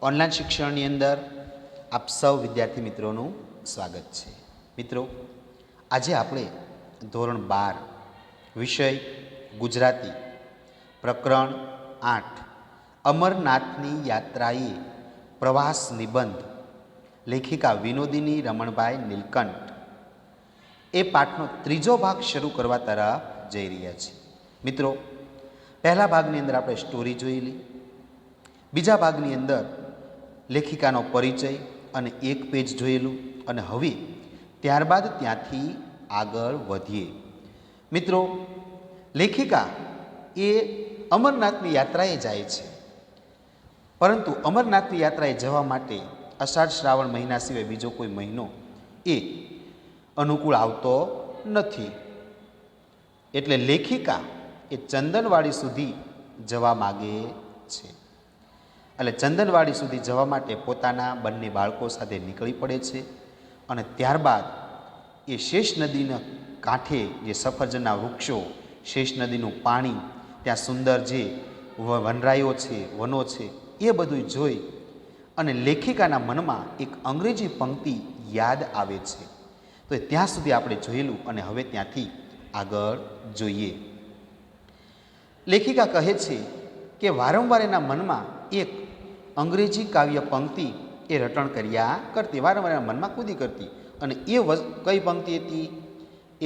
Online શિક્ષણની અંદર આપ સૌ વિદ્યાર્થી મિત્રોનું સ્વાગત છે। મિત્રો, આજે આપણે ધોરણ 12 વિષય ગુજરાતી પ્રકરણ 8 અમરનાથની યાત્રાએ પ્રવાસ નિબંધ લેખિકા વિનોદિની રમણભાઈ નીલકંઠ એ પાઠનો ત્રીજો ભાગ શરૂ કરવા તરફ જઈ રહ્યા છીએ। મિત્રો, પહેલા ભાગની અંદર આપણે સ્ટોરી જોયેલી, બીજા ભાગની અંદર લેખિકાનો પરિચય અને એક પેજ જોયેલું, અને હવે ત્યારબાદ ત્યાંથી આગળ વધીએ। મિત્રો, લેખિકા એ અમરનાથની યાત્રાએ જાય છે, પરંતુ અમરનાથની યાત્રાએ જવા માટે અષાઢ શ્રાવણ મહિના સિવાય બીજો કોઈ મહિનો એ અનુકૂળ આવતો નથી। એટલે લેખિકા એ ચંદનવાડી સુધી જવા માગે છે। એટલે ચંદનવાડી સુધી જવા માટે પોતાના બંને બાળકો સાથે નીકળી પડે છે, અને ત્યારબાદ એ શેષ નદીના કાંઠે જે સફરજનના વૃક્ષો, શેષ નદીનું પાણી, ત્યાં સુંદર જે વનરાઈઓ છે, વનો છે, એ બધું જોઈ અને લેખિકાના મનમાં એક અંગ્રેજી પંક્તિ યાદ આવે છે। તો ત્યાં સુધી આપણે જોયેલું, અને હવે ત્યાંથી આગળ જોઈએ। લેખિકા કહે છે કે વારંવાર એના મનમાં એક અંગ્રેજી કાવ્ય પંક્તિ એ રટણ કર્યા કરતી, વારંવાર એના મનમાં કૂદી કરતી, અને એ કઈ પંક્તિ હતી?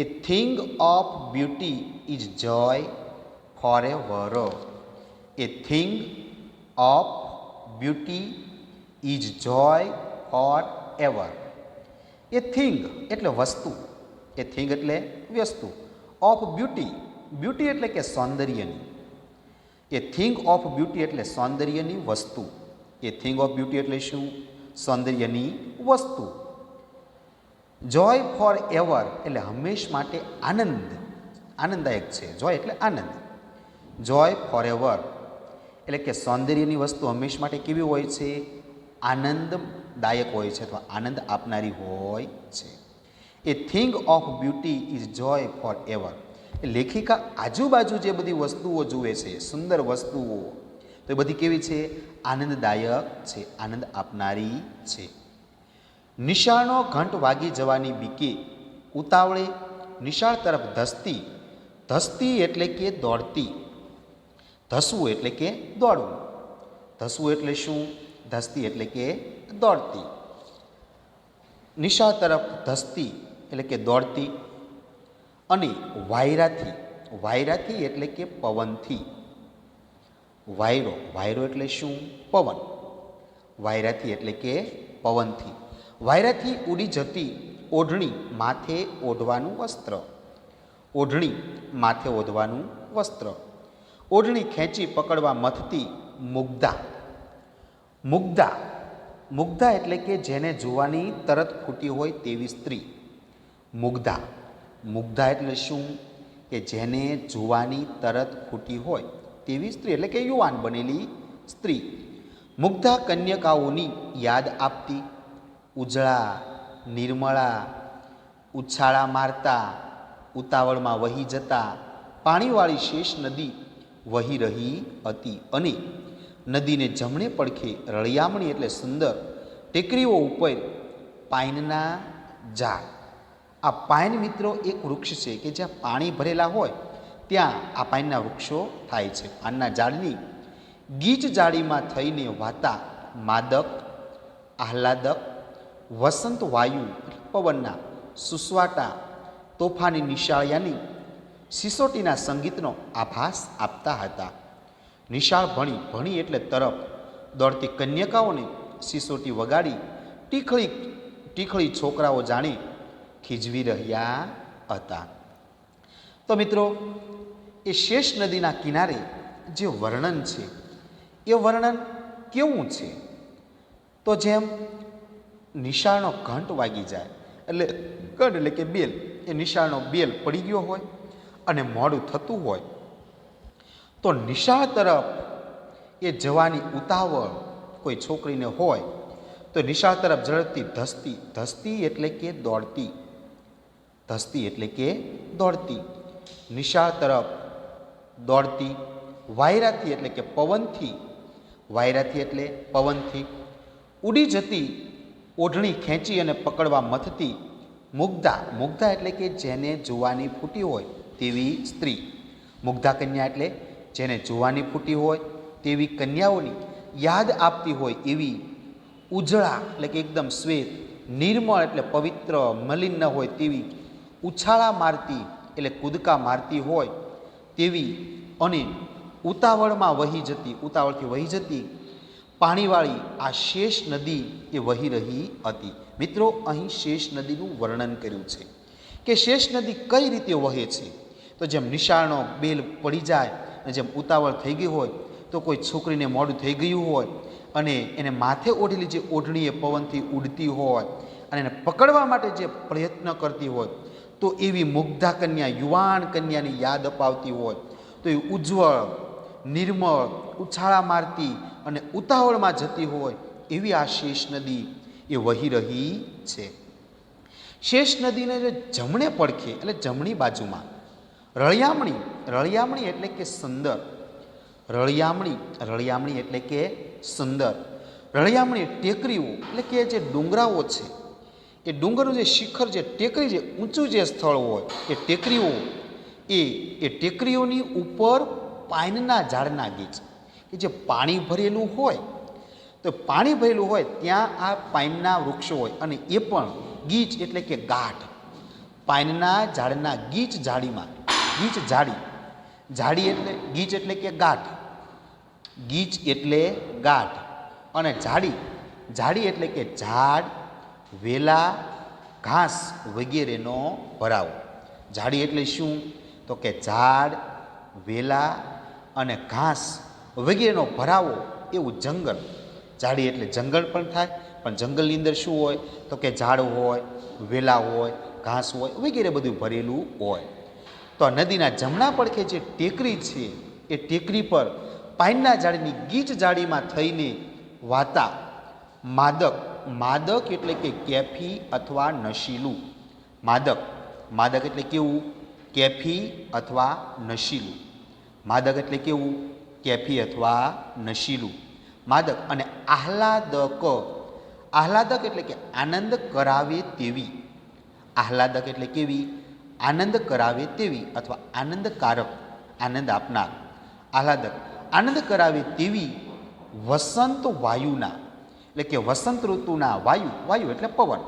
A thing of beauty is joy forever. A thing of beauty is joy forever. A thing એટલે વસ્તુ, એ થિંગ એટલે વસ્તુ, ઓફ બ્યુટી, બ્યુટી એટલે કે સૌંદર્યની, એ થિંગ ઓફ બ્યુટી એટલે સૌંદર્યની વસ્તુ। એ થિંગ ઓફ બ્યુટી એટલે શું? સૌંદર્યની વસ્તુ। જોય ફોર એવર એટલે હંમેશ માટે આનંદ, આનંદદાયક છે। જોય એટલે આનંદ, જોય ફોર એવર એટલે કે સૌંદર્યની વસ્તુ હંમેશ માટે કેવી હોય છે? આનંદદાયક હોય છે, અથવા આનંદ આપનારી હોય છે। A thing of beauty is joy forever. લેખિકા આજુબાજુ જે બધી વસ્તુઓ જુએ છે, સુંદર વસ્તુઓ, તો એ બધી કેવી છે? આનંદદાયક છે, આનંદ આપનારી છે। નિશાળનો ઘંટ વાગી જવાની બીકે ઉતાવળે નિશાળ તરફ ધસતી, ધસતી એટલે કે દોડતી, ધસવું એટલે કે દોડવું, ધસવું એટલે શું? ધસતી એટલે કે દોડતી, નિશાળ તરફ ધસતી એટલે કે દોડતી, અને વાયરાથી, વાયરાથી એટલે કે પવનથી, વાયરો, વાયરો એટલે શું? પવન, વાયરાથી એટલે કે પવનથી, વાયરાથી ઉડી જતી ઓઢણી માથે ઓઢવાનું વસ્ત્ર, ઓઢણી માથે ઓઢવાનું વસ્ત્ર, ઓઢણી ખેંચી પકડવા મથતી મુગ્ધા, મુગ્ધા, મુગ્ધા એટલે કે જેને જોવાની તરત ખૂટી હોય તેવી સ્ત્રી, મુગ્ધા, મુગ્ધા એટલે શું? કે જેને જોવાની તરત ખૂટી હોય તેવી સ્ત્રી, એટલે કે યુવાન બનેલી સ્ત્રી। મુગ્ધા કન્યકાઓની યાદ આપતી, ઉજળા, નિર્મળા, ઉછાળા મારતા, ઉતાવળમાં વહી જતા પાણીવાળી શેષ નદી વહી રહી હતી, અને નદીને જમણે પડખે રળિયામણી એટલે સુંદર ટેકરીઓ ઉપર પાઇનના ઝાડ, આ પાઇન મિત્રો એક વૃક્ષ છે કે જ્યાં પાણી ભરેલા હોય ત્યાં આ પાઇનના વૃક્ષો થાય છે। પાનના ઝાડની ગીચ જાળીમાં થઈને વાતા માદક, આહલાદક વસંત વાયુ પવનના સુસવાટા તોફાની નિશાળિયાની સિસોટીના સંગીતનો આભાસ આપતા હતા। નિશાળ ભણી, ભણી એટલે તરફ દોડતી કન્યકાઓને સિસોટી વગાડી ટીખળી, ટીખળી છોકરાઓ જાણે ખીજવી રહ્યા હતા। તો મિત્રો, એ શેષ નદીના કિનારે જે વર્ણન છે એ વર્ણન કેવું છે? તો જેમ નિશાળનો ઘંટ વાગી જાય એટલે ઘંટ એટલે કે બેલ, એ નિશાળનો બેલ પડી ગયો હોય અને મોડું થતું હોય, તો નિશાળ તરફ એ જવાની ઉતાવળ કોઈ છોકરીને હોય તો નિશાળ તરફ ઝડપથી ધસતી, ધસતી એટલે કે દોડતી, ધસતી એટલે કે દોડતી, નિશાળ તરફ દોડતી, વાયરાથી એટલે કે પવનથી, વાયરાથી એટલે પવનથી, ઉડી જતી ઓઢણી ખેંચી અને પકડવા મથતી મુગ્ધા, મુગ્ધા એટલે કે જેને જુવાની ફૂટી હોય તેવી સ્ત્રી. મુગ્ધા કન્યા એટલે જેને જુવાની ફૂટી હોય તેવી કન્યાઓની યાદ આપતી હોય એવી ઉજળા એટલે કે એકદમ શ્વેત, નિર્મળ એટલે પવિત્ર, મલિન ન હોય તેવી, ઉછાળા મારતી એટલે કૂદકા મારતી હોય તેવી અને ઉતાવળમાં વહી જતી, ઉતાવળથી વહી જતી પાણીવાળી આ શેષ નદી એ વહી રહી હતી. મિત્રો, અહીં શેષ નદીનું વર્ણન કર્યું છે કે શેષ નદી કઈ રીતે વહે છે. તો જેમ નિશાળનો બેલ પડી જાય અને જેમ ઉતાવળ થઈ ગઈ હોય, તો કોઈ છોકરીને મોડું થઈ ગયું હોય અને એને માથે ઓઢેલી જે ઓઢણી એ પવનથી ઉડતી હોય અને એને પકડવા માટે જે પ્રયત્ન કરતી હોય, તો એવી મુગ્ધા કન્યા, યુવાન કન્યાની યાદ અપાવતી હોય, તો એ ઉજ્જવળ, નિર્મળ, ઉછાળા મારતી અને ઉતાવળમાં જતી હોય એવી આ શેષ નદી એ વહી રહી છે. શેષ નદીને જે જમણે પડખે એટલે જમણી બાજુમાં રળિયામણી, રળિયામણી એટલે કે સુંદર, રળિયામણી, રળિયામણી એટલે કે સુંદર, રળિયામણી ટેકરીઓ એટલે કે જે ડુંગરાઓ છે, એ ડુંગરનું જે શિખર, જે ટેકરી, જે ઊંચું જે સ્થળ હોય એ ટેકરીઓ, એ ટેકરીઓની ઉપર પાઇનના ઝાડના ગીચ, કે જે પાણી ભરેલું હોય, તો પાણી ભરેલું હોય ત્યાં આ પાઇનના વૃક્ષો હોય અને એ પણ ગીચ એટલે કે ગાઢ, પાઇનના ઝાડના ગીચ ઝાડીમાં, ગીચ ઝાડી, ઝાડી એટલે ગીચ એટલે કે ગાઢ, ગીચ એટલે ગાઢ અને ઝાડી, ઝાડી એટલે કે ઝાડ, વેલા, ઘાસ વગેરેનો ભરાવો. ઝાડી એટલે શું? તો કે ઝાડ, વેલા અને ઘાસ વગેરેનો ભરાવો એવું જંગલ. ઝાડી એટલે જંગલ પણ થાય, પણ જંગલની અંદર શું હોય? તો કે ઝાડ હોય, વેલા હોય, ઘાસ હોય વગેરે બધું ભરેલું હોય. તો નદીના જમણા પડખે જે ટેકરી છે, એ ટેકરી પર પાઇનના ઝાડની ગીચ ઝાડીમાં થઈને વાતા માદક, માદક એટલે કે કેફી અથવા નશીલું. માદક, માદક એટલે કેવું? કેફી અથવા નશીલું. માદક એટલે કેવું? કેફી અથવા નશીલું. માદક અને આહલાદક, આહલાદક એટલે કે આનંદ કરાવે તેવી, આહલાદક એટલે કેવી? આનંદ કરાવે તેવી અથવા આનંદકારક, આનંદ આપનાર. આહલાદક, આનંદ કરાવે તેવી વસંત વાયુના, એટલે કે વસંત ઋતુના વાયુ, વાયુ એટલે પવન,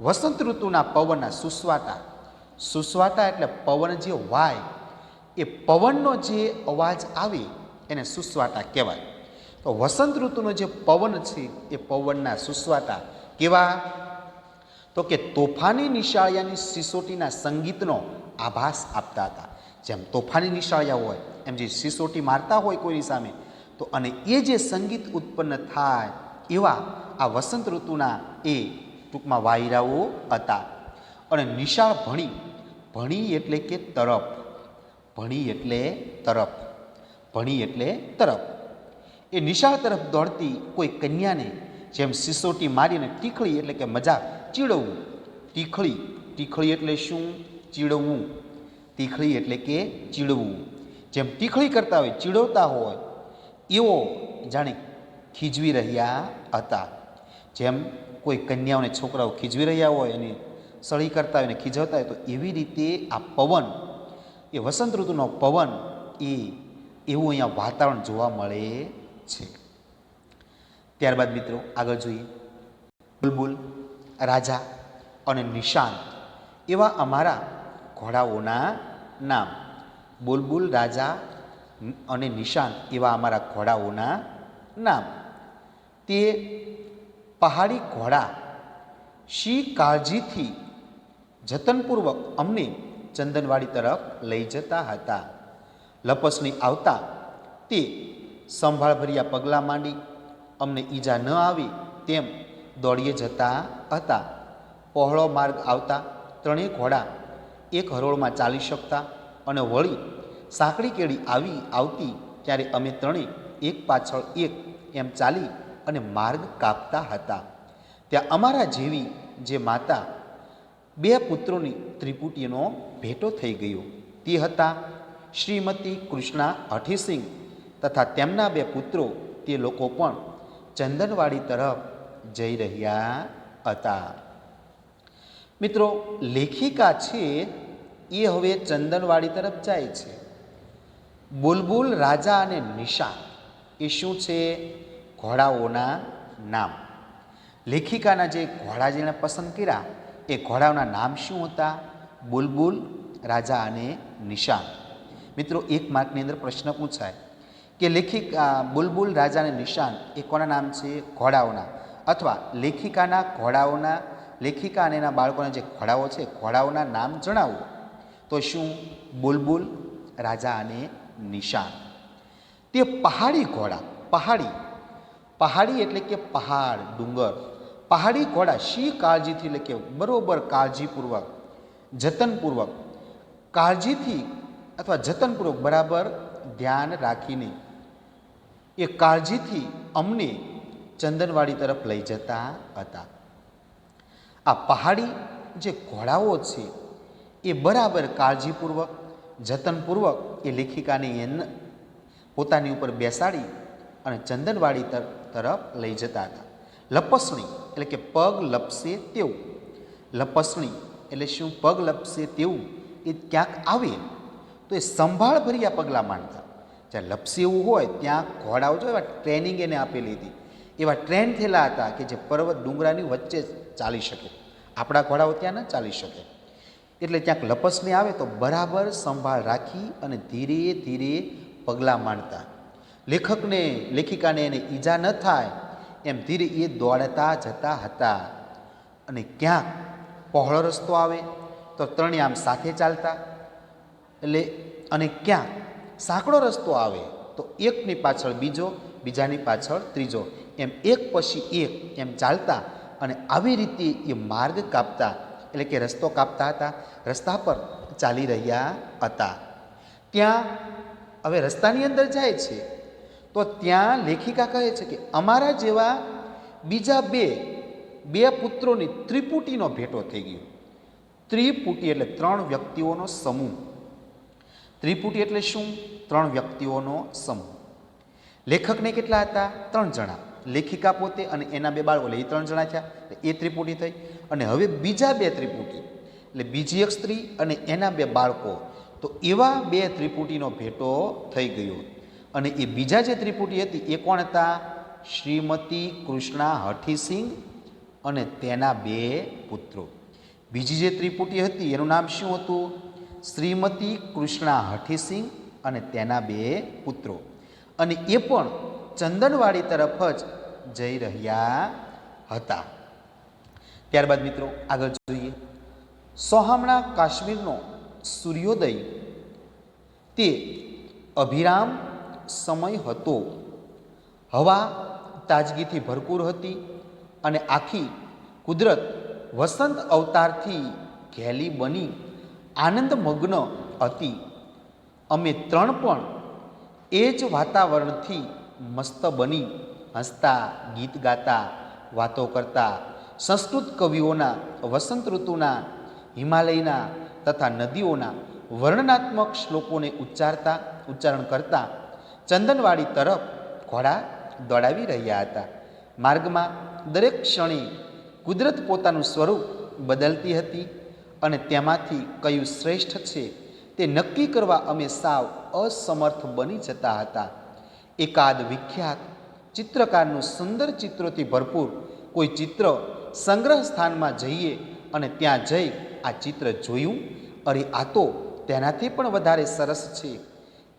વસંત ઋતુના પવનના સુસવાટા, સુસવાટા એટલે પવન જે વાય, એ પવનનો જે અવાજ આવે એને સુસવાટા કહેવાય. તો વસંત ઋતુનો જે પવન છે એ પવનના સુસવાટા કેવા? તો કે તોફાની નિશાળિયાની સિસોટીના સંગીતનો આભાસ આપતા હતા. જેમ તોફાની નિશાળિયા હોય એમ જે સિસોટી મારતા હોય કોઈની સામે, તો અને એ જે સંગીત ઉત્પન્ન થાય એવા આ વસંત ઋતુના એ ટૂંકમાં વાયરાઓ હતા. અને નિશાળ ભણી, ભણી એટલે કે તરફ, ભણી એટલે તરફ, ભણી એટલે તરફ, એ નિશાળ તરફ દોડતી કોઈ કન્યાને જેમ સિસોટી મારીને ટીખળી એટલે કે મજાક, ચીડવવું. ટીખળી, ટીખળી એટલે શું? ચીડવવું. ટીખળી એટલે કે ચીડવવું. જેમ ટીખળી કરતા હોય, ચીડવતા હોય એવો જાણે ખીજવી રહ્યા હતા. જેમ કોઈ કન્યાઓને છોકરાઓ ખીજવી રહ્યા હોય અને સળી કરતા હોય ને ખીજવતા હોય, તો એવી રીતે આ પવન, એ વસંત ઋતુનો પવન, એ એવું અહીંયા વાતાવરણ જોવા મળે છે. ત્યારબાદ મિત્રો આગળ જોઈએ. બુલબુલ, રાજા અને નિશાન એવા અમારા ઘોડાઓના નામ. બુલબુલ, રાજા અને નિશાન એવા અમારા ઘોડાઓના નામ. તે પહાડી ઘોડા શી કાળજીથી જતનપૂર્વક અમને ચંદનવાડી તરફ લઈ જતા હતા. લપસણી આવતા તે સંભાળભર્યા પગલાં માંડી અમને ઈજા ન આવે તેમ દોડીએ જતા હતા. પહોળો માર્ગ આવતા ત્રણેય ઘોડા એક હરોળમાં ચાલી શકતા અને વળી સાંકડી કેડી આવતી ત્યારે અમે ત્રણેય એક પાછળ એક એમ ચાલી અને માર્ગ કાપતા હતા. ત્યાં અમારા જેવી જે માતા બે પુત્રોની ત્રિપુટીનો ભેટો થઈ ગયો. તે હતા શ્રીમતી કૃષ્ણા હઠીસિંહ તથા તેમના બે પુત્રો. તે લોકો પણ ચંદનવાડી તરફ જઈ રહ્યા હતા. મિત્રો, લેખિકા છે એ હવે ચંદનવાડી તરફ જાય છે. બુલબુલ, રાજા અને નિશાન એ શું છે? ઘોડાઓના નામ. લેખિકાના જે ઘોડા જેણે પસંદ કર્યા એ ઘોડાઓના નામ શું હતા? બુલબુલ, રાજા અને નિશાન. મિત્રો, એક માર્કની અંદર પ્રશ્ન પૂછાય કે બુલબુલ, રાજા અને નિશાન એ કોના નામ છે? ઘોડાઓના. અથવા લેખિકા અને એના બાળકોના જે ઘોડાઓ છે ઘોડાઓના નામ જણાવો. તો શું? બુલબુલ, રાજા અને નિશાન. તે પહાડી ઘોડા. પહાડી એટલે કે પહાડ, ડુંગર. પહાડી ઘોડા શી કાળજીથી, એટલે કે બરોબર કાળજીપૂર્વક, જતનપૂર્વક, કાળજીથી અથવા જતનપૂર્વક બરાબર ધ્યાન રાખીને એ કાળજીથી અમને ચંદનવાડી તરફ લઈ જતા હતા. આ પહાડી જે ઘોડાઓ છે એ બરાબર કાળજીપૂર્વક, જતનપૂર્વક એ લેખિકાને પોતાની ઉપર બેસાડી અને ચંદનવાડી તરફ લઈ જતા હતા. લપસણી એટલે કે પગ લપસે તેવું. લપસણી એટલે શું? પગ લપસે તેવું. એ ક્યાંક આવે તો એ સંભાળભર્યા પગલાં માંડતા. જ્યાં લપસે એવું હોય ત્યાં ઘોડાઓ જો એવા ટ્રેનિંગ એને આપેલી હતી, એવા ટ્રેન થયેલા હતા કે જે પર્વત ડુંગરાની વચ્ચે ચાલી શકે. આપણા ઘોડાઓ ત્યાં ન ચાલી શકે. એટલે ક્યાંક લપસણી આવે તો બરાબર સંભાળ રાખી અને ધીરે ધીરે પગલાં માંડતા. લેખિકાને એને ઈજા ન થાય એમ ધીરે એ દોડતા જતા હતા. અને ક્યાંક પહોળો રસ્તો આવે તો ત્રણે આમ સાથે ચાલતા. અને ક્યાંક સાંકડો રસ્તો આવે તો એકની પાછળ બીજો, બીજાની પાછળ ત્રીજો, એમ એક પછી એક એમ ચાલતા. અને આવી રીતે એ માર્ગ કાપતા, એટલે કે રસ્તો કાપતા હતા, રસ્તા પર ચાલી રહ્યા હતા. ત્યાં હવે રસ્તાની અંદર જાય છે તો ત્યાં લેખિકા કહે છે કે અમારા જેવા બીજા બે પુત્રોની ત્રિપુટીનો ભેટો થઈ ગયો. ત્રિપુટી એટલે 3 વ્યક્તિઓનો સમૂહ. ત્રિપુટી એટલે શું? 3 વ્યક્તિઓનો સમૂહ. લેખકને કેટલા હતા? 3 જણા. લેખિકા પોતે અને એના 2 બાળકો, એટલે એ 3 જણા થયા, એ ત્રિપુટી થઈ. અને હવે બીજા 2 ત્રિપુટી, એટલે બીજી એક સ્ત્રી અને એના 2 બાળકો, તો એવા 2 ત્રિપુટીનો ભેટો થઈ ગયો. અને એ બીજા જે ત્રિપુટી હતી એ કોણ હતા? શ્રીમતી કૃષ્ણા હઠીસિંહ અને તેના 2 પુત્રો. બીજી જે ત્રિપુટી હતી એનું નામ શું હતું? શ્રીમતી કૃષ્ણા હઠીસિંહ અને તેના 2 પુત્રો. અને એ પણ ચંદનવાડી તરફ જ જઈ રહ્યા હતા. ત્યારબાદ મિત્રો આગળ જોઈએ. સોહામણા કાશ્મીરનો સૂર્યોદય તે અભિરામ સમય હતો. હવા તાજગીથી ભરપૂર હતી અને આખી કુદરત વસંત અવતારથી ઘેલી બની આનંદમગ્ન હતી. અમે 3 પણ એ જ વાતાવરણથી મસ્ત બની હસતા, ગીત ગાતા, વાતો કરતા, સંસ્કૃત કવિઓના વસંત ઋતુના, હિમાલયના તથા નદીઓના વર્ણનાત્મક શ્લોકોને ઉચ્ચારણ કરતા ચંદનવાડી તરફ ઘોડા દોડાવી રહ્યા હતા. માર્ગમાં દરેક ક્ષણે કુદરત પોતાનું સ્વરૂપ બદલતી હતી અને તેમાંથી કયું શ્રેષ્ઠ છે તે નક્કી કરવા અમે સાવ અસમર્થ બની જતા હતા. એકાદ વિખ્યાત ચિત્રકારનું સુંદર ચિત્રોથી ભરપૂર કોઈ ચિત્ર સંગ્રહ સ્થાનમાં જઈએ અને ત્યાં જઈ આ ચિત્ર જોયું, અરે આ તો તેનાથી પણ વધારે સરસ છે,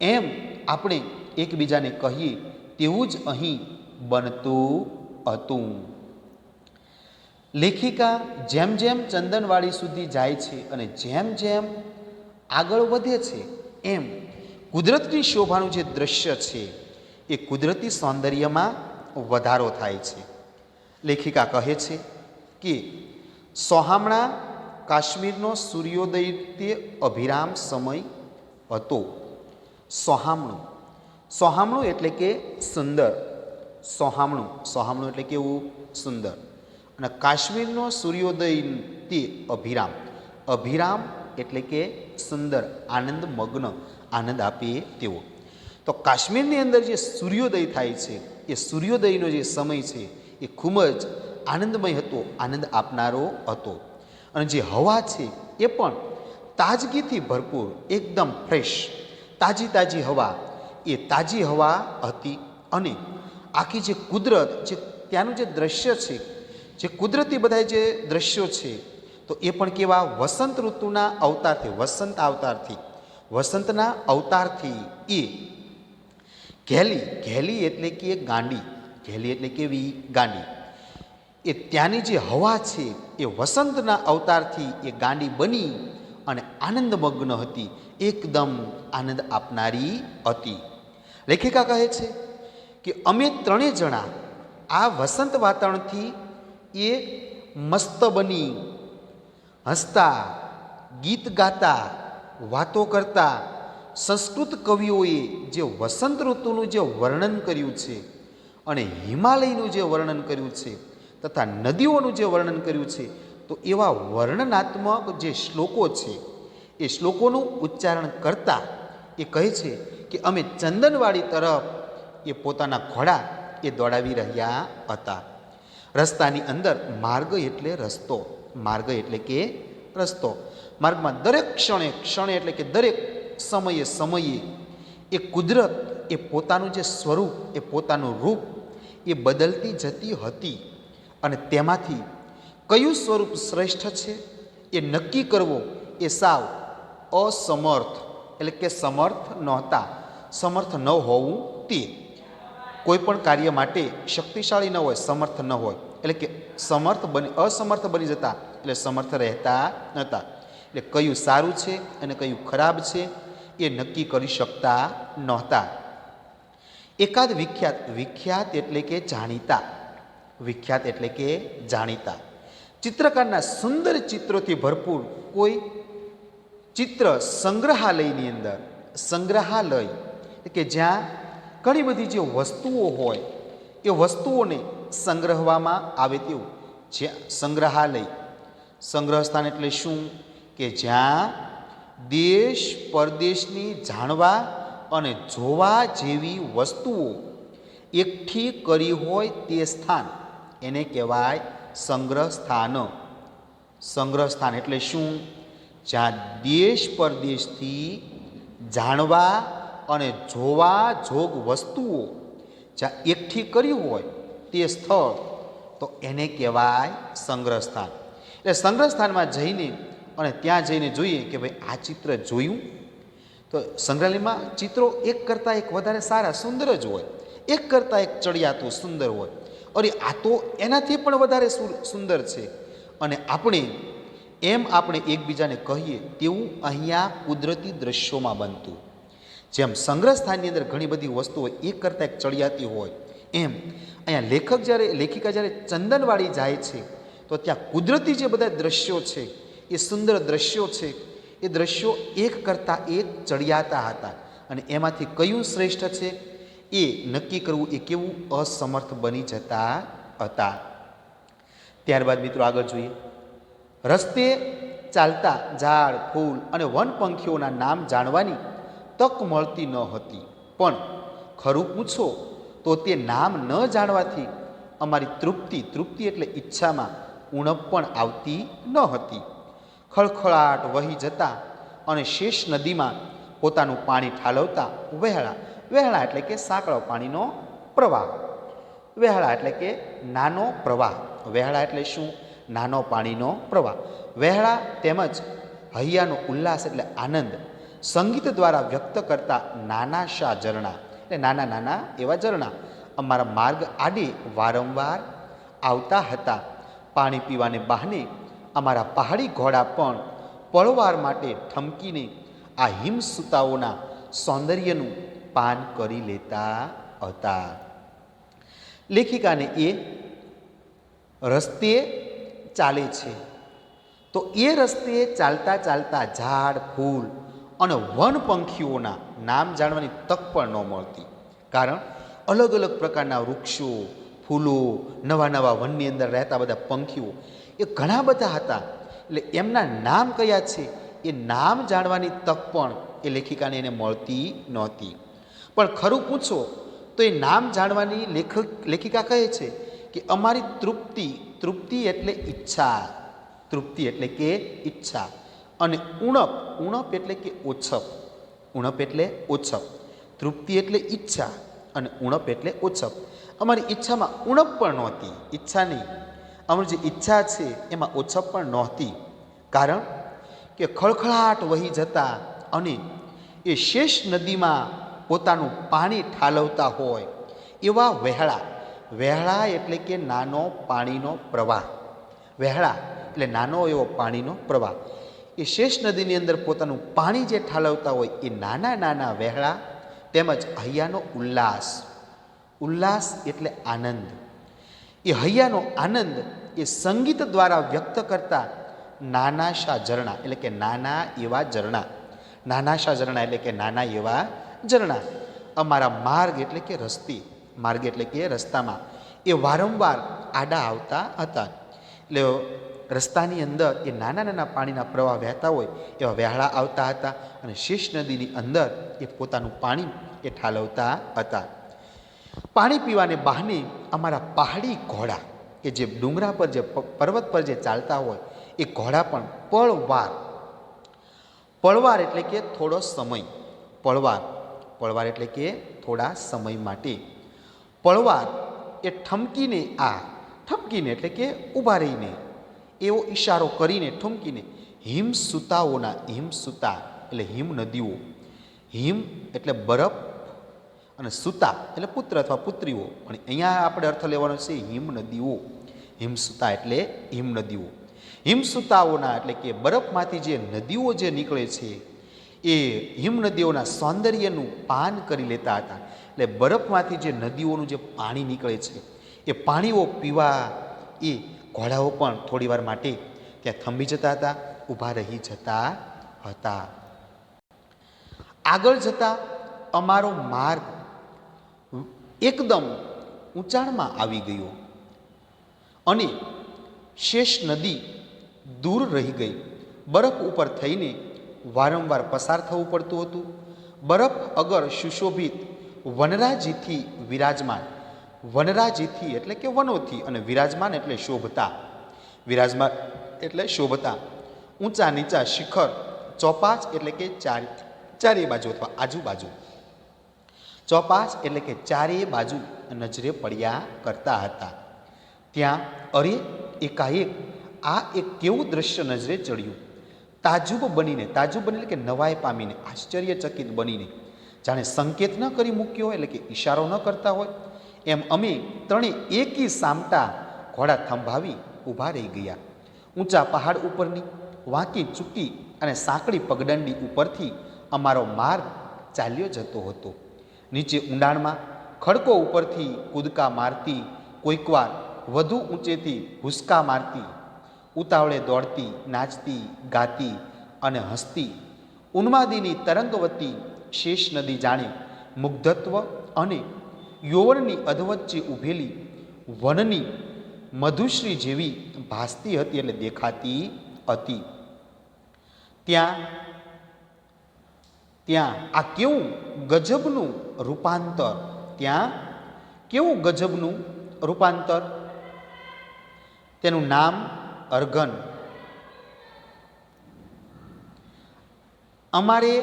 એમ આપણે એકબીજાને કહીએ તેવું જ અહીં બનતું હતું. લેખિકા જેમ જેમ ચંદનવાડી સુધી જાય છે અને જેમ જેમ આગળ વધે છે એમ કુદરતની શોભાનું જે દ્રશ્ય છે એ કુદરતી સૌંદર્યમાં વધારો થાય છે. લેખિકા કહે છે કે સોહામણા કાશ્મીરનો સૂર્યોદય તે અભિરામ સમય હતો. સોહામણું એટલે કે સુંદર. સોહામણું એટલે કેવું? સુંદર. અને કાશ્મીરનો સૂર્યોદય તે અભિરામ એટલે કે સુંદર, આનંદમગ્ન, આનંદ આપે તેવો. તો કાશ્મીરની અંદર જે સૂર્યોદય થાય છે એ સૂર્યોદયનો જે સમય છે એ ખૂબ જ આનંદમય હતો, આનંદ આપનારો હતો. અને જે હવા છે એ પણ તાજગીથી ભરપૂર, એકદમ ફ્રેશ, તાજી તાજી હવા, એ તાજી હવા હતી. અને આખી જે કુદરત, જે ત્યાંનું જે દ્રશ્ય છે, જે કુદરતી બધા જે દ્રશ્યો છે, તો એ પણ કેવા વસંત ઋતુના અવતારથી, વસંતના અવતારથી એ ઘેલી, ઘેલી એટલે કે ગાંડી, ઘેલી એટલે કેવી ગાંડી, એ ત્યાંની જે હવા છે એ વસંતના અવતારથી એ ગાંડી બની અને આનંદમગ્ન હતી, એકદમ આનંદ આપનારી હતી. લેખિકા કહે છે કે અમે ત્રણેય જણા આ વસંત વાતાવરણથી એ મસ્ત બની, હસતા, ગીત ગાતા, વાતો કરતા. સંસ્કૃત કવિઓએ જે વસંત ઋતુનું જે વર્ણન કર્યું છે અને હિમાલયનું જે વર્ણન કર્યું છે તથા નદીઓનું જે વર્ણન કર્યું છે, તો એવા વર્ણનાત્મક જે શ્લોકો છે એ શ્લોકોનું ઉચ્ચારણ કરતા એ કહે છે કે અમે ચંદનવાડી તરફ એ પોતાના ઘોડા એ દોડાવી રહ્યા હતા. રસ્તાની અંદર માર્ગ એટલે રસ્તો, માર્ગ એટલે કે રસ્તો. માર્ગમાં દરેક ક્ષણે, ક્ષણે એટલે કે દરેક સમયે સમયે એ કુદરત એ પોતાનું જે સ્વરૂપ, એ પોતાનું રૂપ એ બદલતી જતી હતી. અને તેમાંથી કયું સ્વરૂપ શ્રેષ્ઠ છે એ નક્કી કરવો એ સાવ અસમર્થ, એટલે કે સમર્થ નહોતા, સમર્થ ન હોવું તે. કોઈ પણ કાર્ય માટે શક્તિશાળી ન હોય, સમર્થ ન હોય, એટલે કે અસમર્થ બની જતા, એટલે સમર્થ રહેતા નહોતા. એટલે કયું સારું છે અને કયું ખરાબ છે એ નક્કી કરી શકતા નહોતા. એકાદ વિખ્યાત, વિખ્યાત એટલે કે જાણીતા, વિખ્યાત એટલે કે જાણીતા ચિત્રકારના સુંદર ચિત્રોથી ભરપૂર કોઈ ચિત્ર સંગ્રહાલયની અંદર, સંગ્રહાલય કે જ્યાં ઘણી બધી જે વસ્તુઓ હોય એ વસ્તુઓને સંગ્રહવામાં આવે તેવું જ્યાં સંગ્રહાલય. સંગ્રહ સ્થાન એટલે શું? કે જ્યાં દેશ પરદેશની જાણવા અને જોવા જેવી વસ્તુઓ એકઠી કરી હોય તે સ્થાન, એને કહેવાય સંગ્રહ સ્થાન. સંગ્રહ સ્થાન એટલે શું? જ્યાં દેશ પરદેશથી જાણવા અને જોવા જોગ વસ્તુઓ જ્યાં એકઠી કરી હોય તે સ્થળ, તો એને કહેવાય સંગ્રહ સ્થાન. એટલે સંગ્રહ સ્થાનમાં જઈને અને ત્યાં જઈને જોઈએ કે ભાઈ આ ચિત્ર જોયું, તો સંગ્રહાલયમાં ચિત્રો એક કરતાં એક વધારે સારા, સુંદર જ હોય, એક કરતાં એક ચડિયાતું સુંદર હોય. અરે આ તો એનાથી પણ વધારે સુંદર છે. અને આપણે એકબીજાને કહીએ તેવું અહીંયા કુદરતી દ્રશ્યોમાં બનતું. જેમ સંગ્રહ સ્થાનની અંદર ઘણી બધી વસ્તુઓ એક કરતાં એક ચડિયાતી હોય, એમ અહીંયા લેખિકા જ્યારે ચંદનવાડી જાય છે તો ત્યાં કુદરતી જે બધા દ્રશ્યો છે, એ સુંદર દ્રશ્યો છે, એ દ્રશ્યો એક કરતાં એક ચડિયાતા હતા. અને એમાંથી કયું શ્રેષ્ઠ છે એ નક્કી કરવું એ કેવું અસમર્થ બની જતા હતા. ત્યારબાદ મિત્રો આગળ જોઈએ. રસ્તે ચાલતા ઝાડ, ફૂલ અને વન પંખીઓના નામ જાણવાની તક મળતી ન હતી. પણ ખરું પૂછો તો તે નામ ન જાણવાથી અમારી તૃપ્તિ એટલે ઈચ્છામાં ઉણપ પણ આવતી ન હતી. ખળખળાટ વહી જતા અને શેષ નદીમાં પોતાનું પાણી ઠાલવતા વહેળા એટલે કે સાંકળો પાણીનો પ્રવાહ, વહેળા એટલે કે નાનો પ્રવાહ, વહેળા એટલે શું? નાનો પાણીનો પ્રવાહ. વહેળા તેમજ હૈયાનો ઉલ્લાસ એટલે આનંદ સંગીત દ્વારા વ્યક્ત કરતા નાના શા ઝરણા, એટલે નાના નાના એવા ઝરણા અમારા માર્ગ આડે વારંવાર આવતા હતા. પાણી પીવાને બહાને અમારા પહાડી ઘોડા પણ પળવાર માટે ઠમકીને આ હિમસુતાઓના સૌંદર્યનું પાન કરી લેતા હતા. લેખિકાને એ રસ્તે ચાલે છે, તો એ રસ્તે ચાલતા ચાલતા ઝાડ, ફૂલ અને વન પંખીઓના નામ જાણવાની તક પણ ન મળતી. કારણ અલગ અલગ પ્રકારના વૃક્ષો, ફૂલો, નવા નવા વનની અંદર રહેતા બધા પંખીઓ એ ઘણા બધા હતા. એટલે એમના નામ કયા છે એ નામ જાણવાની તક પણ એ લેખિકાને એને મળતી નહોતી. પણ ખરું પૂછો તો એ નામ જાણવાની લેખિકા કહે છે કે અમારી તૃપ્તિ એટલે ઈચ્છા, તૃપ્તિ એટલે કે ઈચ્છા. અને ઉણપ, ઉણપ એટલે કે ઓછપ, ઉણપ એટલે ઓછપ. તૃપ્તિ એટલે ઈચ્છા અને ઉણપ એટલે ઓછપ. અમારી ઈચ્છામાં ઉણપ પણ નહોતી, ઈચ્છા નહીં, અમારી જે ઈચ્છા છે એમાં ઓછપ પણ નહોતી. કારણ કે ખળખળાટ વહી જતા અને એ શેષ નદીમાં પોતાનું પાણી ઠાલવતા હોય એવા વહેળા, વહેળા એટલે કે નાનો પાણીનો પ્રવાહ, વહેળા એટલે નાનો એવો પાણીનો પ્રવાહ, એ શેષ નદીની અંદર પોતાનું પાણી જે ઠાલવતા હોય એ નાના નાના વહેળા, તેમજ હૈયાનો ઉલ્લાસ, ઉલ્લાસ એટલે આનંદ, એ હૈયાનો આનંદ એ સંગીત દ્વારા વ્યક્ત કરતા નાનાશા ઝરણા એટલે કે નાના એવા ઝરણા, નાનાશા ઝરણા એટલે કે નાના એવા ઝરણા અમારા માર્ગ એટલે કે રસ્તે, માર્ગ એટલે કે રસ્તામાં એ વારંવાર આડા આવતા હતા. એટલે રસ્તાની અંદર એ નાના નાના પાણીના પ્રવાહ વહેતા હોય એવા વહેળા આવતા હતા અને શેષ નદીની અંદર એ પોતાનું પાણી એ ઠાલવતા હતા. પાણી પીવાને બહાને અમારા પહાડી ઘોડા કે જે ડુંગરા પર, જે પર્વત પર જે ચાલતા હોય એ ઘોડા પણ પળવાર, પળવાર એટલે કે થોડો સમય, પળવાર, પળવાર એટલે કે થોડા સમય માટે, પળવાર એ ઠમકીને, આ ઠમકીને એટલે કે ઊભા રહીને, એવો ઈશારો કરીને ઠમકીને હિમસૂતાઓના, હિમસૂતા એટલે હિમ નદીઓ, હિમ એટલે બરફ અને સૂતા એટલે પુત્ર અથવા પુત્રીઓ, પણ અહીંયા આપણે અર્થ લેવાનો છે હિમ નદીઓ, હિમસૂતા એટલે હિમ નદીઓ, હિમસૂતાઓના એટલે કે બરફમાંથી જે નદીઓ જે નીકળે છે એ હિમ નદીઓના સૌંદર્યનું પાન કરી લેતા હતા. એટલે બરફમાંથી જે નદીઓનું જે પાણી નીકળે છે એ પાણીઓ પીવા એ ઘોડાઓ પણ થોડી વાર માટે ત્યાં થંભી જતા હતા, ઊભા રહી જતા હતા. આગળ જતા અમારો માર્ગ એકદમ ઊંચાણમાં આવી ગયો અને શેષ નદી દૂર રહી ગઈ. બરફ ઉપર થઈને વારંવાર પસાર થવું પડતું હતું. બરફ અગર સુશોભિત વનરાજીથી વિરાજમાન, વનરાજીથી એટલે કે વનોથી, અને વિરાજમાન એટલે શોભતા, વિરાજમાન એટલે શોભતા ઊંચા નીચા શિખર, ચોપાચ એટલે કે ચારે બાજુ અથવા આજુબાજુ, ચોપાચ એટલે કે ચારે બાજુ નજરે પડ્યા કરતા હતા. ત્યાં અરે એકાએક આ એક કેવું દ્રશ્ય નજરે ચડ્યું. તાજુબ બનીને, તાજુબ બની એટલે કે નવાઈ પામીને, આશ્ચર્યચકિત બનીને, જાણે સંકેત ન કરી મૂક્યો હોય એટલે કે ઈશારો ન કરતા હોય એમ અમે ત્રણે એકી સામટા ઘોડા થંભાવી ઊભા રહી ગયા. ઊંચા પહાડ ઉપરની વાંકી ચૂકી અને સાંકડી પગદંડી ઉપરથી અમારો માર્ગ ચાલ્યો જતો હતો. નીચે ઊંડાણમાં ખડકો ઉપરથી કૂદકા મારતી, કોઈકવાર વધુ ઊંચેથી ભૂસકા મારતી, ઉતાવળે દોડતી, નાચતી, ગાતી અને હસતી ઉન્માદીની તરંગવતી શેષ નદી જાણે મુગ્ધત્વ અને યૌવનની અધવચ્ચે ઊભેલી વનની મધુશ્રી જેવી ભાસતી હતી એટલે દેખાતી હતી. ત્યાં ત્યાં આ કેવું ગજબનું રૂપાંતર, ત્યાં કેવું ગજબનું રૂપાંતર. તેનું નામ અર્ઘન. અમારે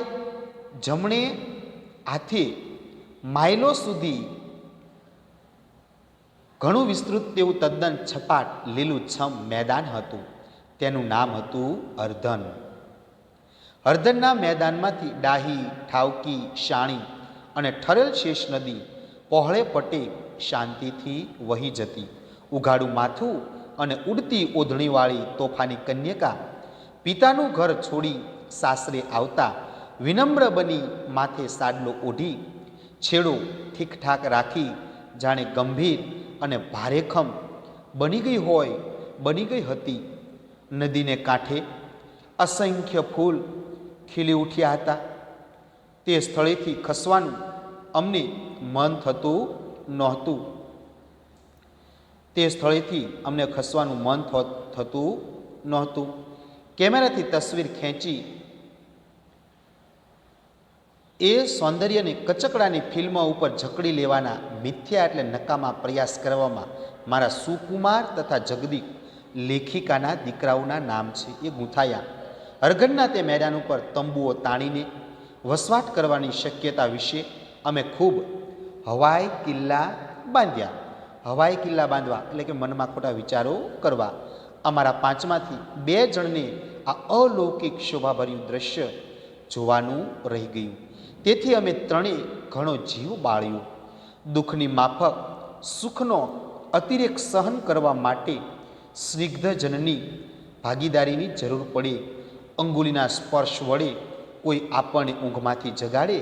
જમણે હાથે માઇલો સુધી ઘણું વિસ્તૃત તેવું તદ્દન છપાટ લીલુંછમ મેદાન હતું. તેનું નામ હતું અર્ધન. અર્ધનના મેદાનમાંથી ડાહી, ઠાવકી, શાણી અને ઠરેલ શેષ નદી પહોળે પટે શાંતિથી વહી જતી. ઉઘાડું માથું અને ઉડતી ઓઢણીવાળી તોફાની કન્યકા પિતાનું ઘર છોડી સાસરે આવતા વિનમ્ર બની માથે સાડલો ઓઢી, છેડો ઠીકઠાક રાખી જાણે ગંભીર અને ભારેખમ બની ગઈ હોય, બની ગઈ હતી. નદીને કાંઠે અસંખ્ય ફૂલ ખીલી ઉઠ્યા હતા. તે સ્થળેથી ખસવાનું અમને મન થતું નહોતું. તે સ્થળેથી અમને ખસવાનું મન થતું નહોતું. કેમેરાથી તસવીર ખેંચી એ સૌંદર્યને કચકડાની ફિલ્મો ઉપર ઝકડી લેવાના મિથ્યા એટલે નકામા પ્રયાસ કરવામાં મારા સુકુમાર તથા જગદીક લેખિકાના દીકરાઓના નામ છે એ ગૂંથાયા. હરઘરના તે મેદાન ઉપર તંબુઓ તાણીને વસવાટ કરવાની શક્યતા વિશે અમે ખૂબ હવાઈ કિલ્લા બાંધ્યા. હવાઈ કિલ્લા બાંધવા એટલે કે મનમાં ખોટા વિચારો કરવા. અમારા પાંચમાંથી 2 જણને આ અલૌકિક શોભાભર્યું દ્રશ્ય જોવાનું રહી ગયું. તેથી અમે ત્રણેય ઘણો જીવ બાળ્યો. દુઃખની માફક સુખનો અતિરેક સહન કરવા માટે સ્નિગ્ધજનની ભાગીદારીની જરૂર પડે. અંગુલીના સ્પર્શ વડે કોઈ આપણને ઊંઘમાંથી જગાડે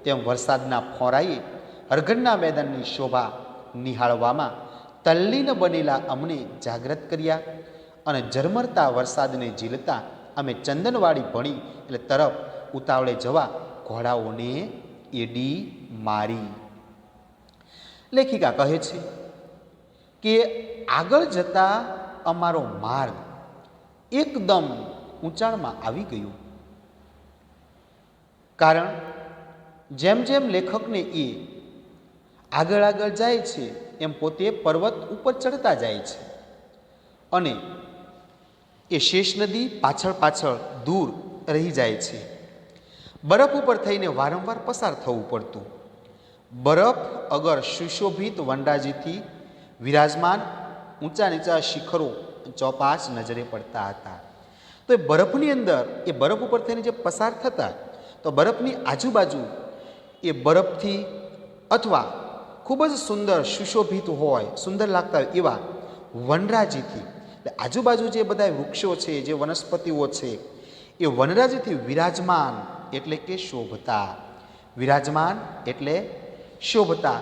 તેમ વરસાદના ફોરાએ હરઘરના મેદાનની શોભા નિહાળવામાં તલ્લીન બનેલા અમને જાગૃત કર્યા અને ઝરમરતા વરસાદને ઝીલતા અમે ચંદનવાડી ભણી એટલે તરફ ઉતાવળે જવા ઘોડાઓને એડી મારી. લેખિકા કહે છે કે આગળ જતા અમારો માર્ગ એકદમ ઊંચાણમાં આવી ગયું. કારણ જેમ જેમ લેખકને એ આગળ આગળ જાય છે એમ પોતે પર્વત ઉપર ચડતા જાય છે અને એ શેષ નદી પાછળ પાછળ દૂર રહી જાય છે. બરફ ઉપર થઈને વારંવાર પસાર થવું પડતું. બરફ અગર સુશોભિત વનરાજીથી વિરાજમાન ઊંચા નીચા શિખરો ચોપાસ નજરે પડતા હતા. તો એ બરફની અંદર એ બરફ ઉપર થઈને જે પસાર થતા તો બરફની આજુબાજુ એ બરફથી અથવા ખૂબ જ સુંદર સુશોભિત હોય સુંદર લાગતા હોય એવા વનરાજીથી આજુબાજુ જે બધા વૃક્ષો છે જે વનસ્પતિઓ છે એ વનરાજીથી વિરાજમાન એટલે કે શોભતા. વિરાજમાન એટલે શોભતા.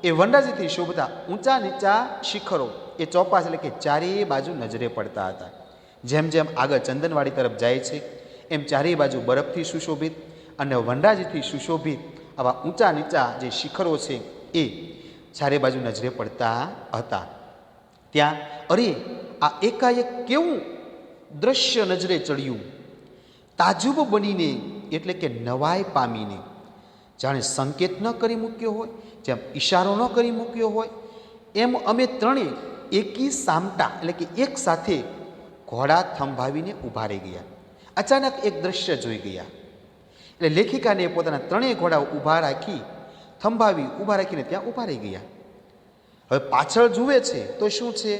એ વનરાજીથી શોભતા ઊંચા નીચા શિખરો એ ચોપાસ એટલે કે ચારેય બાજુ નજરે પડતા હતા. જેમ જેમ આગળ ચંદનવાડી તરફ જાય છે એમ ચારેય બાજુ બરફથી સુશોભિત અને વનરાજીથી સુશોભિત આવા ઊંચા નીચા જે શિખરો છે એ ચારે બાજુ નજરે પડતા હતા. ત્યાં અરે આ એકાએક કેવું દ્રશ્ય નજરે ચડ્યું. તાજુબ બનીને એટલે કે નવાઈ પામીને જાણે સંકેત ન કરી મૂક્યો હોય, જેમ ઈશારો ન કરી મૂક્યો હોય એમ અમે ત્રણેય એકી સામટા એટલે કે એક સાથે ઘોડા થંભાવીને ઊભા રહી ગયા. અચાનક એક દ્રશ્ય જોઈ ગયા એટલે લેખિકાને પોતાના ત્રણેય ઘોડા ઊભા રાખી થંભાવી ઊભા રાખીને ત્યાં ઊભા રહી ગયા. હવે પાછળ જુએ છે તો શું છે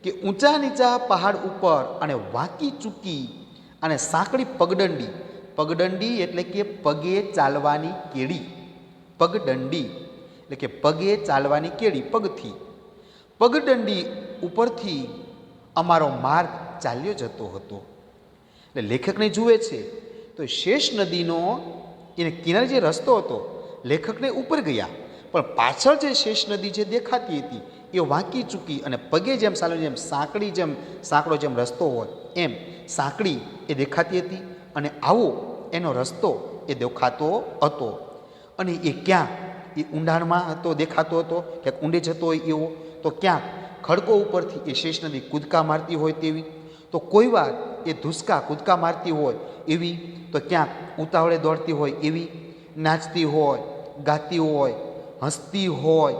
કે ઊંચા નીચા પહાડ ઉપર અને વાંકી ચૂકી અને સાંકડી પગદંડી. પગદંડી એટલે કે પગે ચાલવાની કેડી. પગદંડી એટલે કે પગે ચાલવાની કેડી પગથી. પગદંડી ઉપરથી અમારો માર્ગ ચાલ્યો જતો હતો. એટલે લેખકને જુએ છે તો શેષ નદીનો એને કિનારે જે રસ્તો હતો લેખકને ઉપર ગયા પણ પાછળ જે શેષ નદી જે દેખાતી હતી એ વાંકી ચૂકી અને પગે જેમ ચાલવાની જેમ સાંકડી જેમ સાંકડો જેમ રસ્તો હોય એમ સાંકડી એ દેખાતી હતી અને આવો એનો રસ્તો એ દેખાતો હતો. અને એ ક્યાં એ ઊંડાણમાં હતો દેખાતો હતો ક્યાંક ઊંડે જતો હોય એવો તો ક્યાંક ખડકો ઉપરથી એ શેષ નદી કૂદકા મારતી હોય તેવી તો કોઈ વાર એ ધુસકા કૂદકા મારતી હોય એવી તો ક્યાંક ઉતાવળે દોડતી હોય એવી નાચતી હોય ગાતી હોય હસતી હોય.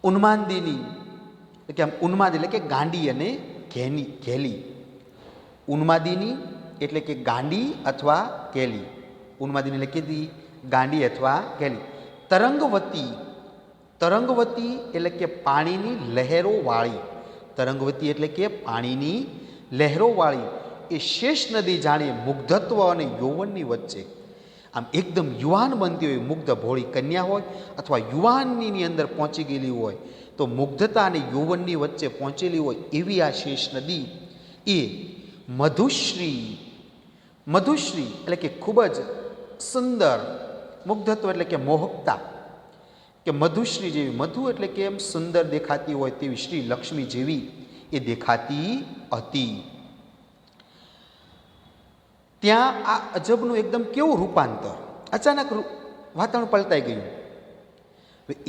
ઉન્માદિની એટલે કે આમ ઉન્માદ એટલે કે ગાંડી અને ઘેલી. ઉન્માદિની એટલે કે ગાંડી અથવા ઘેલી. ઉન્માદિની એટલે કીધી ગાંડી અથવા ઘેલી. તરંગવતી. તરંગવતી એટલે કે પાણીની લહેરોવાળી. તરંગવતી એટલે કે પાણીની લહેરોવાળી એ શેષ નદી જાણે મુગ્ધત્વ અને યૌવનની વચ્ચે આમ એકદમ યુવાન બનતી હોય મુગ્ધ ભોળી કન્યા હોય અથવા યુવાનની અંદર પહોંચી ગયેલી હોય તો મુગ્ધતા અને યૌવનની વચ્ચે પહોંચેલી હોય એવી આ શેષ નદી એ મધુશ્રી. મધુશ્રી એટલે કે ખૂબ જ સુંદર. મુગ્ધત્વ એટલે કે મોહકતા કે મધુશ્રી જેવી. મધુ એટલે કે એમ સુંદર દેખાતી હોય તેવી શ્રી લક્ષ્મી જેવી એ દેખાતી હતી. ત્યાં આ અજબનું એકદમ કેવું રૂપાંતર. અચાનક વાતાવરણ પલટાઈ ગયું.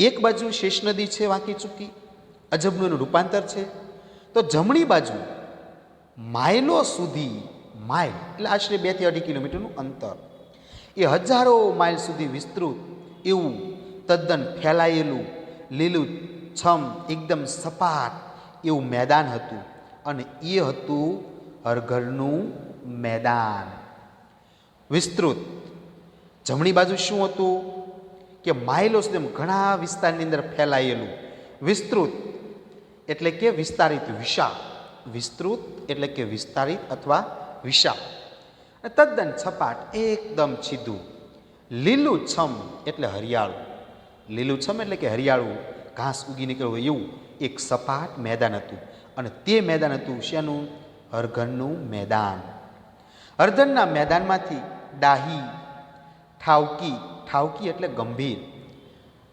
એક બાજુ શેષ નદી છે વાંકી ચૂકી અજબનું એનું રૂપાંતર છે તો જમણી બાજુ માઇલો સુધી માઇલ એટલે આશરે 2 થી 2.5 કિલોમીટરનું અંતર એ હજારો માઇલ સુધી વિસ્તૃત એવું તદ્દન ફેલાયેલું લીલું છમ એકદમ સપાટ એવું મેદાન હતું અને એ હતું હરઘરનું મેદાન. વિસ્તૃત જમણી બાજુ શું હતું કે માઇલો સુધી ઘણા વિસ્તારની અંદર ફેલાયેલું. વિસ્તૃત એટલે કે વિસ્તારિત, વિશાળ. વિસ્તૃત એટલે કે વિસ્તારિત અથવા વિશાળ. તદ્દન સપાટ, એકદમ સીધું. લીલું છમ એટલે હરિયાળું. લીલું છમ એટલે કે હરિયાળું, ઘાસ ઉગી નીકળ્યું હોય એવું એક સપાટ મેદાન હતું. અને તે મેદાન હતું શેનું? હરઘરનું મેદાન. હરઘરના મેદાનમાંથી ડાહી, ઠાવકી, ઠાવકી એટલે ગંભીર,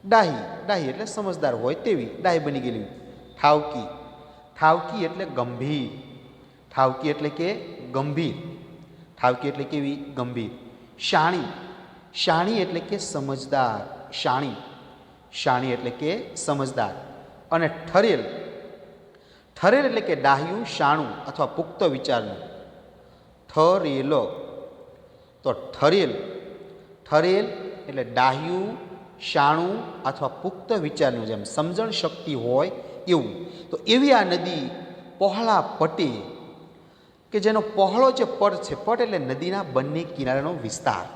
ડાહી, ડાહી એટલે સમજદાર હોય તેવી, ડાહી બની ગયેલી. ઠાવકી, ઠાવકી એટલે ગંભીર, ઠાવકી એટલે કે ગંભીર, ઠાવકી એટલે કેવી? ગંભીર. શાણી, શાણી એટલે કે સમજદાર, શાણી, શાણી એટલે કે સમજદાર. અને ઠરેલ, ઠરેલ એટલે કે ડાહ્યું, શાણું અથવા પુખ્ત વિચારનું. ઠરેલો, તો ઠરેલ, ઠરેલ એટલે ડાહ્યું, શાણું અથવા પુખ્ત વિચારનું, જેમ સમજણ શક્તિ હોય એવું. તો એવી આ નદી પહોળા પટે, કે જેનો પહોળો જે પટ છે, પટ એટલે નદીના બંને કિનારાનો વિસ્તાર.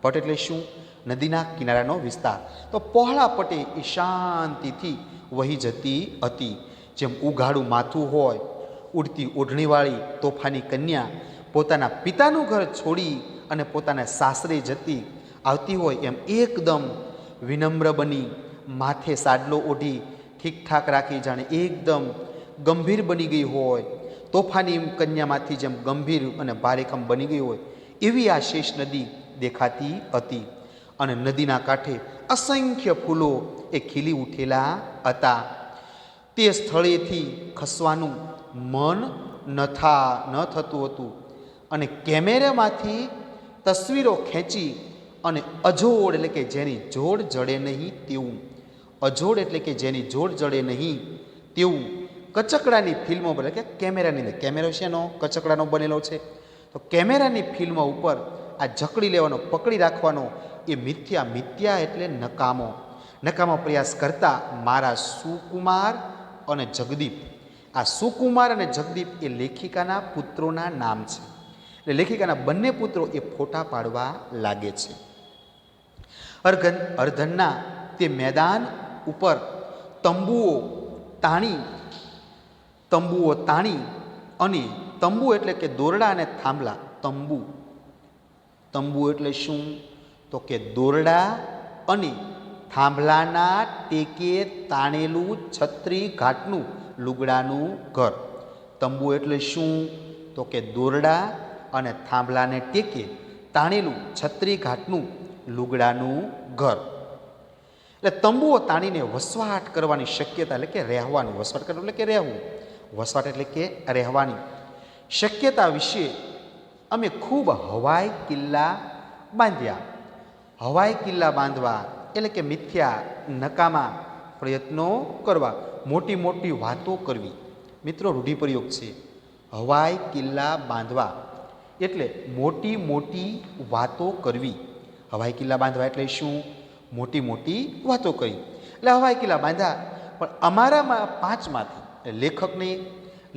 પટ એટલે શું? નદીના કિનારાનો વિસ્તાર. તો પહોળા પટે એ શાંતિથી વહી જતી હતી. જેમ ઉઘાડું માથું હોય, ઉડતી ઓઢણીવાળી તોફાની કન્યા પોતાના પિતાનું ઘર છોડી અને પોતાના સાસરે જતી આવતી હોય એમ એકદમ વિનમ્ર બની, માથે સાડલો ઓઢી ઠીકઠાક રાખી, જાણે એકદમ ગંભીર બની ગઈ હોય, તોફાની કન્યામાંથી જેમ ગંભીર અને ભારેખમ બની ગઈ હોય એવી આ શેષ નદી દેખાતી હતી. અને નદીના કાંઠે અસંખ્ય ફૂલો એ ખીલી ઉઠેલા હતા. તે સ્થળેથી ખસવાનું મન ન થતું હતું. અને કેમેરામાંથી તસવીરો ખેંચી અને અજોડ એટલે કે જેની જોડ જડે નહીં તેવું, અજોડ એટલે કે જેની જોડ જડે નહીં તેવું કચકડાની ફિલ્મો એટલે કે કેમેરાની અંદર, કેમેરો શેનો? કચકડાનો બનેલો છે. તો કેમેરાની ફિલ્મ ઉપર આ જકડી લેવાનો, પકડી રાખવાનો એ મિથ્યા, મિથ્યા એટલે નકામો, નકામો પ્રયાસ કરતા મારા સુકુમાર અને જગદીપ. આ સુકુમાર અને જગદીપ એ લેખિકાના પુત્રોના નામ છે. એટલે લેખિકાના બંને પુત્રો એ ફોટા પાડવા લાગે છે. હરઘરના તે મેદાન ઉપર તંબુઓ તાણી, તંબુઓ તાણી અને તંબુ એટલે કે દોરડા અને થાંભલા. તંબુ, તંબુ એટલે શું? તો કે દોરડા અને થાંભલાના ટેકે તાણેલું છત્રી ઘાટનું લુગડાનું ઘર. તંબુ એટલે શું? તો કે દોરડા અને થાંભલાને ટેકે તાણેલું છત્રી ઘાટનું લુગડાનું ઘર. એટલે તંબુઓ તાણીને વસવાટ કરવાની શક્યતા એટલે કે રહેવાની, વસવાટ કરવું એટલે કે રહેવું, વસવાટ એટલે કે રહેવાની શક્યતા વિશે અમે ખૂબ હવાઈ કિલ્લા બાંધ્યા. હવાઈ કિલ્લા બાંધવા એટલે કે મિથ્યા, નકામા પ્રયત્નો કરવા, મોટી મોટી વાતો કરવી. મિત્રો, રૂઢિપ્રયોગ છે. હવાઈ કિલ્લા બાંધવા એટલે મોટી મોટી વાતો કરવી. હવાઈ કિલ્લા બાંધવા એટલે શું? મોટી મોટી વાતો કરી. એટલે હવાઈ કિલ્લા બાંધ્યા. પણ અમારામાં પાંચમાંથી લેખકને,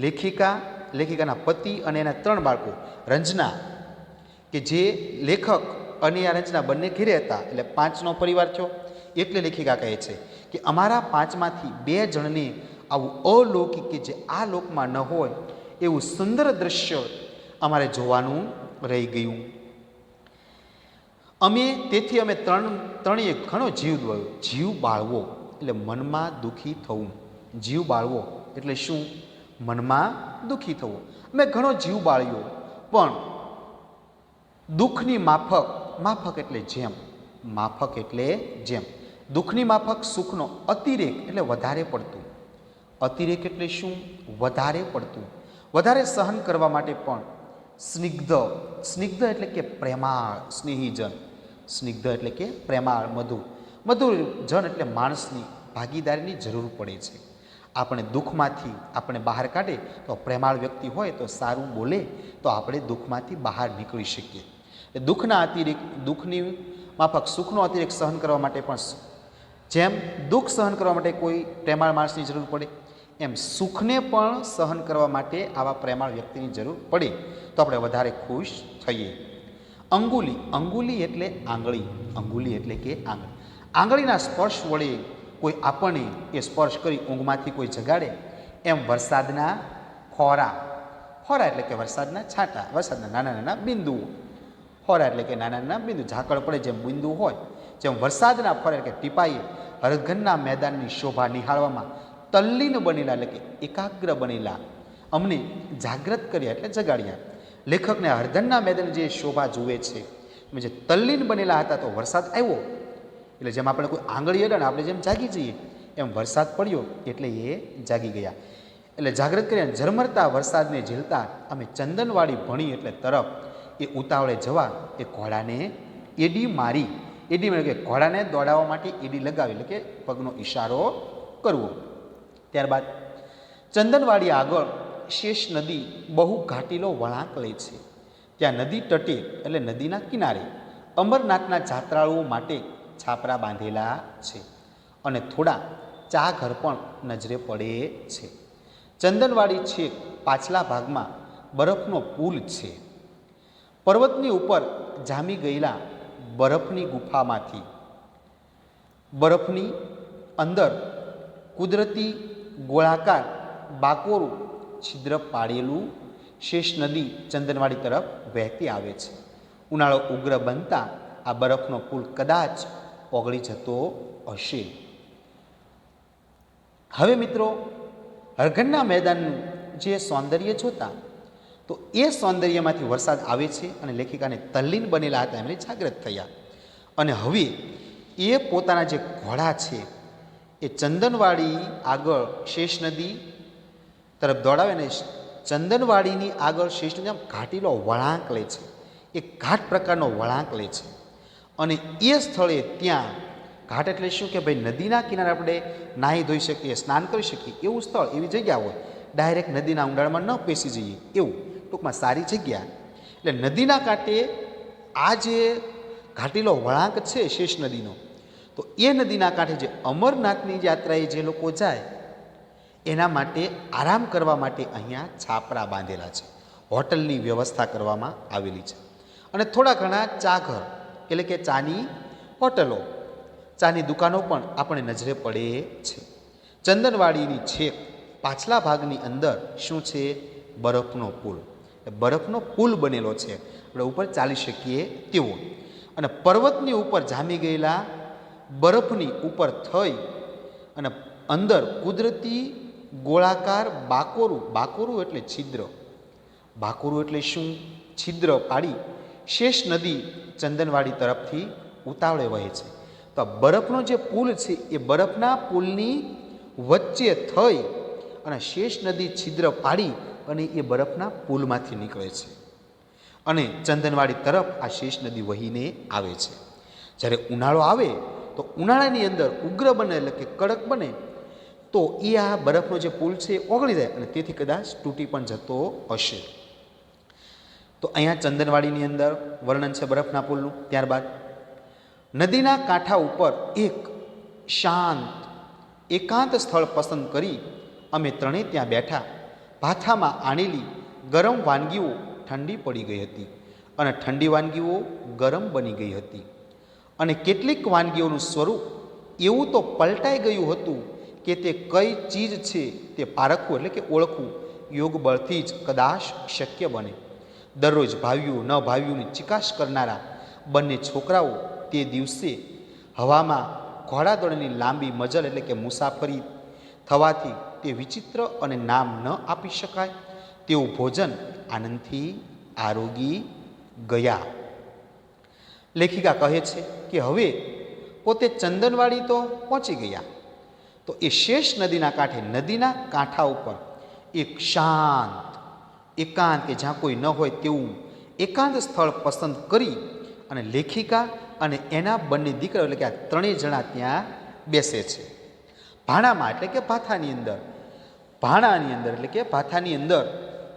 લેખિકા, લેખિકાના પતિ અને એના 3 બાળકો, રંજના, કે જે લેખક અને આ રંજના બંને ઘેરે હતા એટલે 5નો પરિવાર થયો. એટલે લેખિકા કહે છે કે અમારા 5માંથી 2 જણને આવું અલૌકિક કે જે આ લોકમાં ન હોય એવું સુંદર દ્રશ્ય અમારે જોવાનું રહી ગયું. તેથી અમે ત્રણેય ઘણો જીવ દોયો. જીવ બાળવો એટલે મનમાં દુઃખી થવું. જીવ બાળવો એટલે શું? મનમાં દુઃખી થવું. અમે ઘણો જીવ બાળ્યો, પણ દુઃખની માફક, માફક એટલે જેમ, માફક એટલે જેમ, દુઃખની માફક સુખનો અતિરેક એટલે વધારે પડતું. અતિરેક એટલે શું? વધારે પડતું. વધારે સહન કરવા માટે પણ સ્નિગ્ધ, સ્નિગ્ધ એટલે કે પ્રેમાળ, સ્નેહીજન. સ્નિગ્ધ એટલે કે પ્રેમાળ, મધુર. મધુર જન એટલે માણસની ભાગીદારીની જરૂર પડે છે. આપણે દુઃખમાંથી આપણે બહાર કાઢે તો પ્રેમાળ વ્યક્તિ હોય તો સારું બોલે તો આપણે દુઃખમાંથી બહાર નીકળી શકીએ. દુઃખના અતિરેક, દુઃખની માફક સુખનો અતિરેક સહન કરવા માટે પણ જેમ દુઃખ સહન કરવા માટે કોઈ પ્રેમાળ માણસની જરૂર પડે, એમ સુખને પણ સહન કરવા માટે આવા પ્રેમાળ વ્યક્તિની જરૂર પડે તો આપણે વધારે ખુશ થઈએ. અંગુલી, અંગુલી એટલે આંગળી, અંગુલી એટલે કે આંગળી. આંગળીના સ્પર્શ વડે કોઈ આપણને એ સ્પર્શ કરી ઊંઘમાંથી કોઈ જગાડે, એમ વરસાદના ખોરા, ખોરા એટલે કે વરસાદના છાંટા, વરસાદના નાના નાના બિંદુઓ, ખોરા એટલે કે નાના નાના બિંદુ, ઝાકળ પડે જેમ બિંદુ હોય, જેમ વરસાદના ખોરા એટલે કે ટીપાઈએ હરઘનના મેદાનની શોભા નિહાળવામાં તલ્લીન બનેલા એટલે કે એકાગ્ર બનેલા અમને જાગૃત કર્યા એટલે જગાડ્યા. લેખકને હરધનના મેદાન જે શોભા જુએ છે, જે તલ્લીન બનેલા હતા તો વરસાદ આવ્યો એટલે જેમ આપણે કોઈ આંગળી અડે ને આપણે જેમ જાગી જઈએ એમ વરસાદ પડ્યો એટલે એ જાગી ગયા, એટલે જાગૃત કર્યા. ઝરમરતા વરસાદને ઝીલતા અમે ચંદનવાડી ભણી એટલે તરફ એ ઉતાવળે જવા એ ઘોડાને એડી મારી, એડી એટલે કે ઘોડાને દોડાવવા માટે એડી લગાવી એટલે કે પગનો ઈશારો કરવો. ત્યારબાદ ચંદનવાડી આગળ શેષ નદી બહુ ઘાટીલો વળાંક લે છે. ત્યાં નદી તટે એટલે નદીના કિનારે અમરનાથના જાત્રાળુઓ માટે છાપરા બાંધેલા છે અને થોડા ચા ઘર પણ નજરે પડે છે. ચંદનવાડી છેક પાછલા ભાગમાં બરફનો પુલ છે. પર્વતની ઉપર જામી ગયેલા બરફની ગુફામાંથી બરફની અંદર કુદરતી ગોળાકાર બાકોરું છિદ્ર પાડેલું શેષ નદી ચંદનવાડી તરફ વહેતી આવે છે. ઉનાળો ઉગ્ર બનતા આ બરફનો પુલ કદાચ ઓગળી જતો હશે. હવે મિત્રો, હરઘનના મેદાનનું જે સૌંદર્ય જોતા તો એ સૌંદર્યમાંથી વરસાદ આવે છે અને લેખિકાને તલ્લીન બનેલા હતા એમને જાગૃત થયા અને હવે એ પોતાના જે ઘોડા છે એ ચંદનવાડી આગળ શેષ નદી તરફ દોડાવે ને ચંદનવાડીની આગળ શેષ નદી આમ ઘાટીલો વળાંક લે છે, એ ઘાટ પ્રકારનો વળાંક લે છે અને એ સ્થળે ત્યાં ઘાટ એટલે શું કે ભાઈ નદીના કિનારે આપણે નાહી ધોઈ શકીએ, સ્નાન કરી શકીએ એવું સ્થળ, એવી જગ્યા હોય, ડાયરેક્ટ નદીના ઊંડાણમાં ન પેસી જઈએ એવું ટૂંકમાં સારી જગ્યા. એટલે નદીના કાંઠે આ જે ઘાટીલો વળાંક છે શેષ નદીનો, તો એ નદીના કાંઠે જે અમરનાથની યાત્રાએ જે લોકો જાય એના માટે આરામ કરવા માટે અહીંયા છાપરા બાંધેલા છે, હોટલની વ્યવસ્થા કરવામાં આવેલી છે અને થોડા ઘણા ચા ઘર એટલે કે ચાની હોટલો, ચાની દુકાનો પણ આપણે નજરે પડે છે. ચંદનવાડીની છેક પાછલા ભાગની અંદર શું છે? બરફનો પુલ, બરફનો પુલ બનેલો છે, આપણે ઉપર ચાલી શકીએ તેવો અને પર્વતની ઉપર જામી ગયેલા બરફની ઉપર થઈ અને અંદર કુદરતી ગોળાકાર બાકોરું, બાકોરું એટલે છિદ્ર, બાકોરું એટલે શું? છિદ્ર પાડી શેષ નદી ચંદનવાડી તરફથી ઉતાવળે વહે છે. તો આ બરફનો જે પુલ છે એ બરફના પુલની વચ્ચે થઈ અને શેષ નદી છિદ્ર પાડી અને એ બરફના પુલમાંથી નીકળે છે અને ચંદનવાડી તરફ આ શેષ નદી વહીને આવે છે. જ્યારે ઉનાળો આવે તો ઉનાળાની અંદર ઉગ્ર બને એટલે કે કડક બને તો એ આ બરફનો જે પુલ છે એ ઓગળી જાય અને તેથી કદાચ તૂટી પણ જતો હશે. તો અહીંયા ચંદનવાડીની અંદર વર્ણન છે બરફના પુલનું. ત્યારબાદ નદીના કાંઠા ઉપર એક શાંત એકાંત સ્થળ પસંદ કરી અમે ત્રણેય ત્યાં બેઠા. ભાથામાં આણેલી ગરમ વાનગીઓ ઠંડી પડી ગઈ હતી અને ઠંડી વાનગીઓ ગરમ બની ગઈ હતી અને કેટલીક વાનગીઓનું સ્વરૂપ એવું તો પલટાઈ ગયું હતું કે તે કઈ ચીજ છે તે પારખવું એટલે કે ઓળખવું યોગ બળથી જ કદાચ શક્ય બને. દરરોજ ભાવ્યું ન ભાવ્યુંની ચિકાશ કરનારા બંને છોકરાઓ તે દિવસે હવામાં ઘોડાદોડની લાંબી મજલ એટલે કે મુસાફરી થવાથી તે વિચિત્ર અને નામ ન આપી શકાય તેવું ભોજન આનંદથી આરોગી ગયા. લેખિકા કહે છે કે હવે પોતે ચંદનવાડી તો પહોંચી ગયા તો એ શેષ નદીના કાંઠે, નદીના કાંઠા ઉપર એક શાંત એકાંત કે જ્યાં કોઈ ન હોય તેવું એકાંત સ્થળ પસંદ કરી અને લેખિકા અને એના બંને દીકરાઓ એટલે કે આ ત્રણેય જણા ત્યાં બેસે છે. ભાણામાં એટલે કે ભાથાની અંદર, ભાણાની અંદર એટલે કે ભાથાની અંદર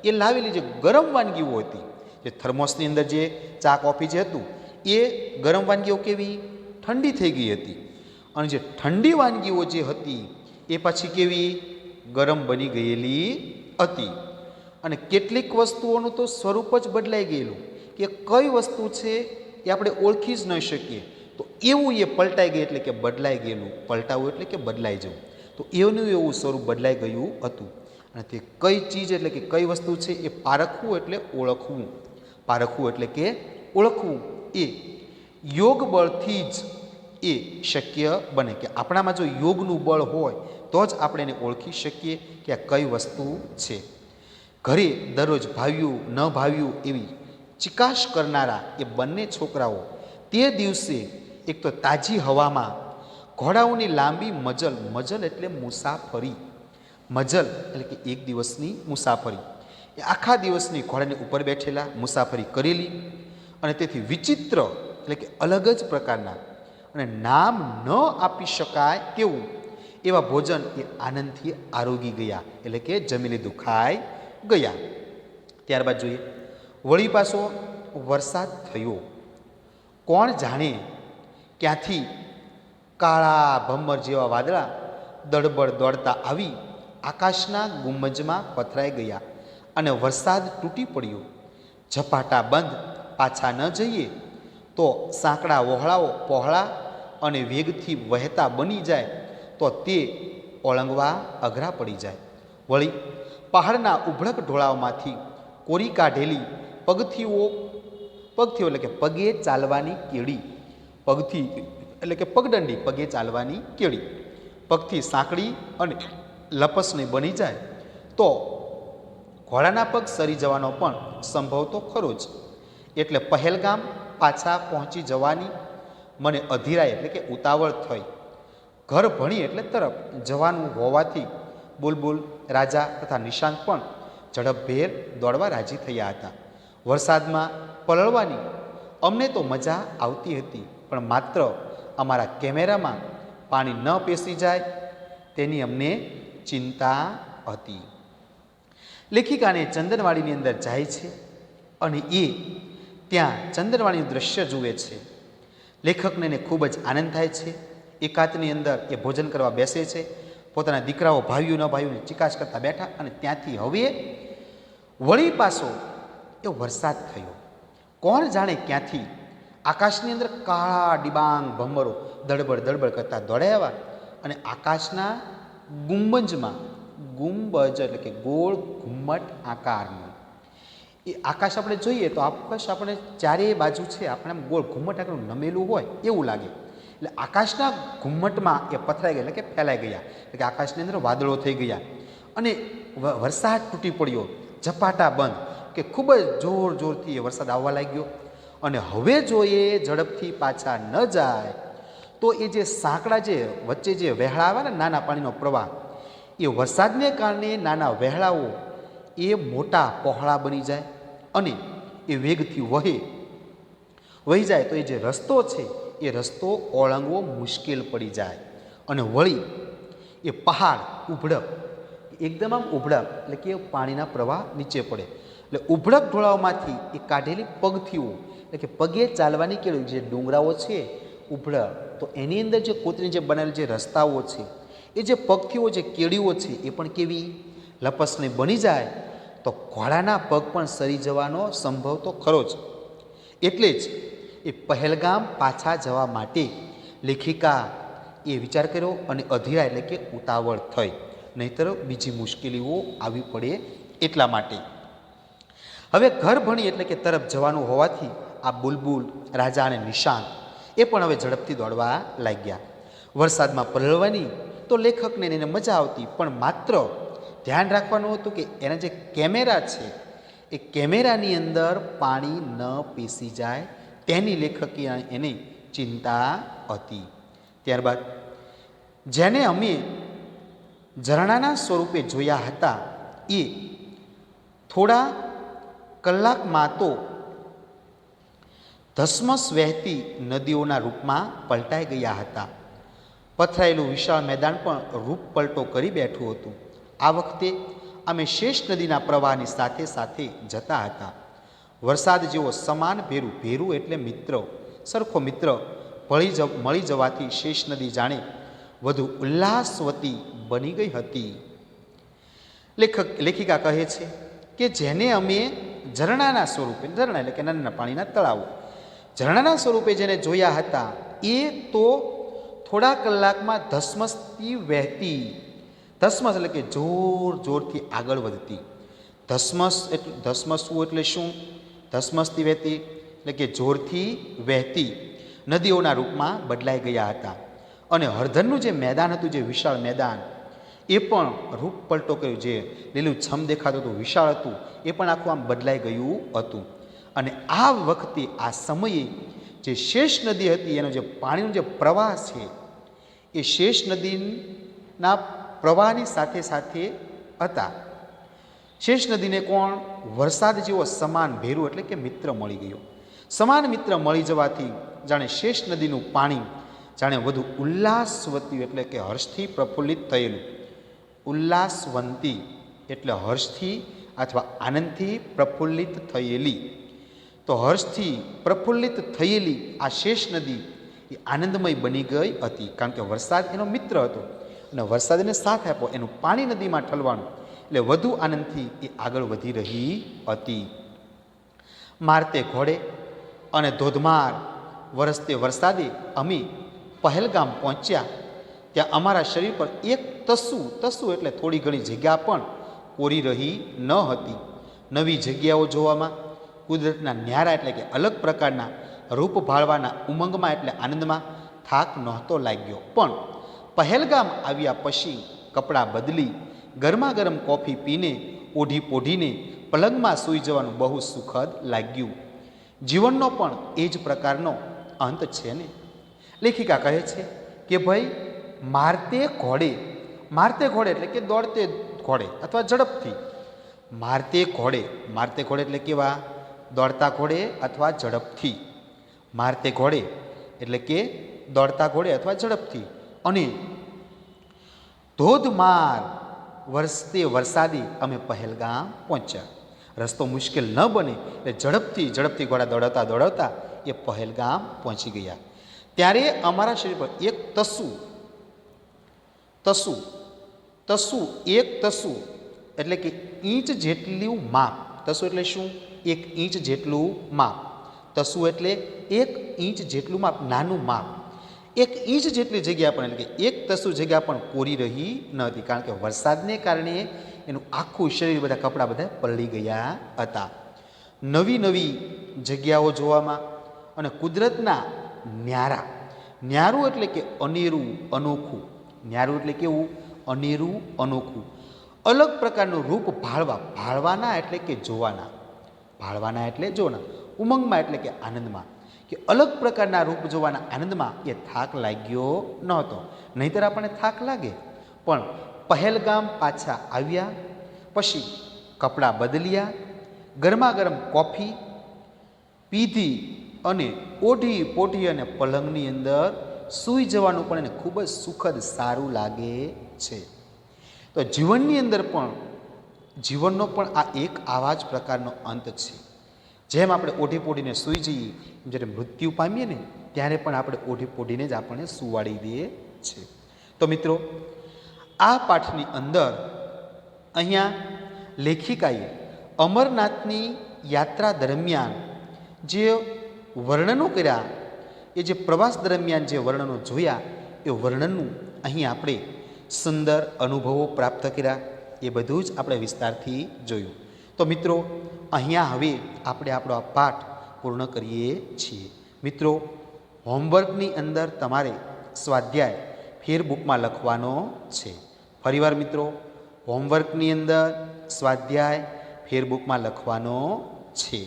એ લાવેલી જે ગરમ વાનગીઓ હતી, જે થર્મોસની અંદર જે ચા કોફી જે હતું એ ગરમ વાનગીઓ કેવી ઠંડી થઈ ગઈ હતી અને જે ઠંડી વાનગીઓ જે હતી એ પાછી કેવી ગરમ બની ગયેલી હતી. અને કેટલીક વસ્તુઓનું તો સ્વરૂપ જ બદલાઈ ગયેલું કે કઈ વસ્તુ છે એ આપણે ઓળખી જ ન શકીએ. તો એવું એ પલટાઈ ગયું એટલે કે બદલાઈ ગયેલું. પલટાવું એટલે કે બદલાઈ જવું. તો એવું એવું સ્વરૂપ બદલાઈ ગયું હતું. અને તે કઈ ચીજ એટલે કે કઈ વસ્તુ છે એ પારખવું એટલે ઓળખવું. પારખવું એટલે કે ઓળખવું એ યોગ બળથી જ એ શક્ય બને કે આપણામાં જો યોગનું બળ હોય તો જ આપણે એને ઓળખી શકીએ કે આ કઈ વસ્તુ છે. ઘરે દરરોજ ભાવ્યું ન ભાવ્યું એવી ચિકાશ કરનારા એ બંને છોકરાઓ તે દિવસે એક તો તાજી હવામાં ઘોડાઓની લાંબી મજલ, મજલ એટલે મુસાફરી, મજલ એટલે કે એક દિવસની મુસાફરી, એ આખા દિવસની ઘોડાની ઉપર બેઠેલા મુસાફરી કરેલી અને તેથી વિચિત્ર એટલે કે અલગ જ પ્રકારના અને નામ ન આપી શકાય તેવું એવા ભોજન એ આનંદથી આરોગી ગયા એટલે કે જમી લીધું, ખાઈ ગયા. ત્યારબાદ જોઈએ વળી પાછો વરસાદ થયો. કોણ જાણે ક્યાંથી કાળા ભમ્મર જેવા વાદળા દળબડ દોડતા આવી આકાશના ગુંબજમાં પથરાઈ ગયા અને વરસાદ તૂટી પડ્યો. ઝપાટા બંધ પાછા ન જઈએ તો સાંકડા વહોળાઓ પહોળા અને વેગથી વહેતા બની જાય તો તે ઓળંગવા અઘરા પડી જાય. વળી પહાડના ઉભળક ઢોળાવમાંથી કોરી કાઢેલી પગથીઓ એટલે કે પગે ચાલવાની કેળી, પગથી એટલે કે પગદંડી, પગે ચાલવાની કેળી પગથી સાંકડી અને લપસણી બની જાય તો ઘોડાના પગ સરી જવાનો પણ સંભવ તો ખરો જ. એટલે પહેલગામ પાછા પહોંચી જવાની મને અધીરાય એટલે કે ઉતાવળ થઈ. ઘર ભણી એટલે તરફ જવાનું હોવાથી બુલબુલ, રાજા તથા નિશાંત પણ ઝડપભેર દોડવા રાજી થયા હતા. વરસાદમાં પલળવાની અમને તો મજા આવતી હતી, પણ માત્ર અમારા કેમેરામાં પાણી ન પેસી જાય તેની અમને ચિંતા હતી. લેખિકાને ચંદનવાડીની અંદર જાય છે અને એ ત્યાં ચંદનવાડીનું દ્રશ્ય જુએ છે. લેખકને એને ખૂબ જ આનંદ થાય છે. એકાંતની અંદર એ ભોજન કરવા બેસે છે. પોતાના દીકરાઓ ભાવ્યું ન ભાવ્યું ચિકાશ કરતા બેઠા અને ત્યાંથી હવે વળી પાછો એ વરસાદ થયો. કોણ જાણે ક્યાંથી આકાશની અંદર કાળા ડિબાંગ ભમરો દળબડ દળબડ કરતા દોડાવ્યા અને આકાશના ગુંબજમાં, ગુંબજ એટલે કે ગોળ ઘુમ્મટ આકારનું એ આકાશ આપણે જોઈએ તો આકાશ આપણે ચારેય બાજુ છે આપણે આમ ગોળ ઘુમ્મટ આકારનું નમેલું હોય એવું લાગે. એટલે આકાશના ઘુમ્મટમાં એ પથરાઈ ગયા એટલે કે ફેલાઈ ગયા એટલે કે આકાશની અંદર વાદળો થઈ ગયા અને વરસાદ તૂટી પડ્યો. ઝપાટા બંધ કે ખૂબ જ જોર જોરથી એ વરસાદ આવવા લાગ્યો અને હવે જો એ ઝડપથી પાછા ન જાય તો એ જે સાંકડા જે વચ્ચે જે વહેલા આવે ને નાના પાણીનો પ્રવાહ એ વરસાદને કારણે નાના વહેલાઓ એ મોટા પહોળા બની જાય અને એ વેગથી વહી જાય તો એ જે રસ્તો છે એ રસ્તો ઓળંગવો મુશ્કેલ પડી જાય અને વળી એ પહાડ ઉભડક એકદમ આમ ઉભડક એટલે કે પાણીના પ્રવાહ નીચે પડે એટલે ઉભડક ઢોળાવમાંથી એ કાઢેલી પગથીઓ એટલે કે પગે ચાલવાની કેળવી જે ડુંગરાઓ છે ઉભડક તો એની અંદર જે કોતરી જે બનાવેલી જે રસ્તાઓ છે એ જે પગથીઓ જે કેળીઓ છે એ પણ કેવી લપસણી બની જાય તો ઘોડાના પગ પણ સરી જવાનો સંભવ તો ખરો જ. એટલે જ એ પહેલગામ પાછા જવા માટે લેખિકા એ વિચાર કર્યો અને અધીરા એટલે કે ઉતાવળ થઈ, નહીંતર બીજી મુશ્કેલીઓ આવી પડે એટલા માટે. હવે ઘર ભણી એટલે કે તરફ જવાનું હોવાથી આ બુલબુલ, રાજા અને નિશાંત એ પણ હવે ઝડપથી દોડવા લાગ્યા. વરસાદમાં પલળવાની તો લેખકને એને મજા આવતી, પણ માત્ર ધ્યાન રાખવાનું હતું કે એના જે કેમેરા છે એ કેમેરાની અંદર પાણી ન પેસી જાય તેની લેખકે એની ચિંતા હતી. ત્યારબાદ જેને અમે ઝરણાના સ્વરૂપે જોયા હતા એ થોડા કલાકમાં તો ધસમસ વહેતી નદીઓના રૂપમાં પલટાઈ ગયા હતા. પથરાયેલું વિશાળ મેદાન પણ રૂપ પલટો કરી બેઠું હતું. આ વખતે અમે શેષ નદીના પ્રવાહની સાથે સાથે જતા હતા. વરસાદ જેવો સમાન ભેરું, ભેરું એટલે મિત્ર, સરખો મિત્ર મળી જવાથી શેષ નદી જાણે વધુ ઉલ્લાસવતી બની ગઈ હતી. લેખિકા કહે છે કે જેને અમે ઝરણાના સ્વરૂપે, ઝરણા એટલે કે નાના પાણીના તળાવો, ઝરણાના સ્વરૂપે જેને જોયા હતા એ તો થોડા કલાકમાં ધસમસથી વહેતી, ધસમસ એટલે કે જોર જોરથી આગળ વધતી, ધસમસવું એટલે શું? ધસમસથી વહેતી એટલે કે જોરથી વહેતી નદીઓના રૂપમાં બદલાઈ ગયા હતા. અને હળધરનું જે મેદાન હતું, જે વિશાળ મેદાન, એ પણ રૂપ પલટો કર્યું. જે લીલું છમ દેખાતું હતું, વિશાળ હતું, એ પણ આખું આમ બદલાઈ ગયું હતું. અને આ વખતે આ સમયે જે શેષ નદી હતી એનો જે પાણીનો જે પ્રવાહ છે એ શેષ નદીના પ્રવાહની સાથે સાથે હતા. શેષ નદીને કોણ? વરસાદ જેવો સમાન ભેરું એટલે કે મિત્ર મળી ગયો. સમાન મિત્ર મળી જવાથી જાણે શેષ નદીનું પાણી જાણે વધુ ઉલ્લાસવતી એટલે કે હર્ષથી પ્રફુલ્લિત થયેલું. ઉલ્લાસવંતી એટલે હર્ષથી અથવા આનંદથી પ્રફુલ્લિત થયેલી. તો હર્ષથી પ્રફુલ્લિત થયેલી આ શેષ નદી એ આનંદમય બની ગઈ હતી, કારણ કે વરસાદ એનો મિત્ર હતો અને વરસાદને સાથ આપ્યો, એનું પાણી નદીમાં ઠલવાનું, એટલે વધુ આનંદથી એ આગળ વધી રહી હતી. મારતે ઘોડે અને ધોધમાર વરસતે વરસાદે અમે પહેલગામ પહોંચ્યા. ત્યાં અમારા શરીર પર એક તસુ એટલે થોડી ઘણી જગ્યા પણ કોરી રહી ન હતી. નવી જગ્યાઓ જોવામાં, કુદરતના ન્યારા એટલે કે અલગ પ્રકારના રૂપ ભાળવાના ઉમંગમાં એટલે આનંદમાં થાક નહોતો લાગ્યો. પણ પહેલગામ આવ્યા પછી કપડાં બદલી ગરમા ગરમ કોફી પીને ઓઢી પોઢીને પલંગમાં સૂઈ જવાનું બહુ સુખદ લાગ્યું. જીવનનો પણ એ જ પ્રકારનો અંત છે ને. લેખિકા કહે છે કે ભાઈ મારતે ઘોડે એટલે કે દોડતે ઘોડે અથવા ઝડપથી. મારતે ઘોડે એટલે કેવા? દોડતા ઘોડે અથવા ઝડપથી. મારતે ઘોડે એટલે કે દોડતા ઘોડે અથવા ઝડપથી. અને ધોધમાર વરસતે વરસાદે અમે પહેલગામ પહોંચ્યા. રસ્તો મુશ્કેલ ન બને એટલે ઝડપથી ઘોડા દોડાવતા એ પહેલગામ પહોંચી ગયા. ત્યારે અમારા શરીર પર એક તસુ એટલે કે ઇંચ જેટલું માપ. તસુ એટલે શું? 1 ઇંચ જેટલું માપ. તસુ એટલે 1 ઇંચ જેટલું માપ, નાનું માપ. 1 ઇંચ જેટલી જગ્યા પણ એટલે કે 1 તસુ જગ્યા પણ કોરી રહી ન હતી, કારણ કે વરસાદને કારણે એનું આખું શરીર, બધા કપડાં બધા પલળી ગયા હતા. નવી જગ્યાઓ જોવામાં અને કુદરતના ન્યારું એટલે કે અનેરું, અનોખું. ન્યારું એટલે કેવું? અનેરું, અનોખું. અલગ પ્રકારનું રૂપ ભાળવાના એટલે કે જોવાના. ઉમંગમાં એટલે કે આનંદમાં, કે અલગ પ્રકારના રૂપ જોવાના આનંદમાં એ થાક લાગ્યો નહોતો. નહીંતર આપણને થાક લાગે. પણ પહેલગામ પાછા આવ્યા પછી કપડાં બદલ્યા, ગરમા ગરમ કોફી પીધી અને ઓઢી પોઢી અને પલંગની અંદર સૂઈ જવાનું પણ એને ખૂબ જ સુખદ સારું લાગે છે. તો જીવનનો પણ આ એક આવા જ પ્રકારનો અંત છે. જેમ આપણે ઓઢી પોઢીને સૂઈ જઈએ, જ્યારે મૃત્યુ પામીએ ને ત્યારે પણ આપણે ઓઢી પોઢીને જ આપણને સુવાડી દે છે. તો મિત્રો, આ પાઠની અંદર અહીંયા લેખિકાએ અમરનાથની યાત્રા દરમિયાન જે વર્ણનો કર્યા, એ જે પ્રવાસ દરમિયાન જે વર્ણનો જોયા, એ વર્ણનનું અહીં આપણે સુંદર અનુભવો પ્રાપ્ત કર્યા. એ બધું જ આપણે વિસ્તારથી જોયું. તો મિત્રો, અહીંયા હવે આપણે આપણો આ પાઠ પૂર્ણ કરીએ છીએ. મિત્રો, હોમવર્કની અંદર તમારે સ્વાધ્યાય ફેરબુકમાં લખવાનો છે. ફરીવાર મિત્રો, હોમવર્કની અંદર સ્વાધ્યાય ફેરબુકમાં લખવાનો છે.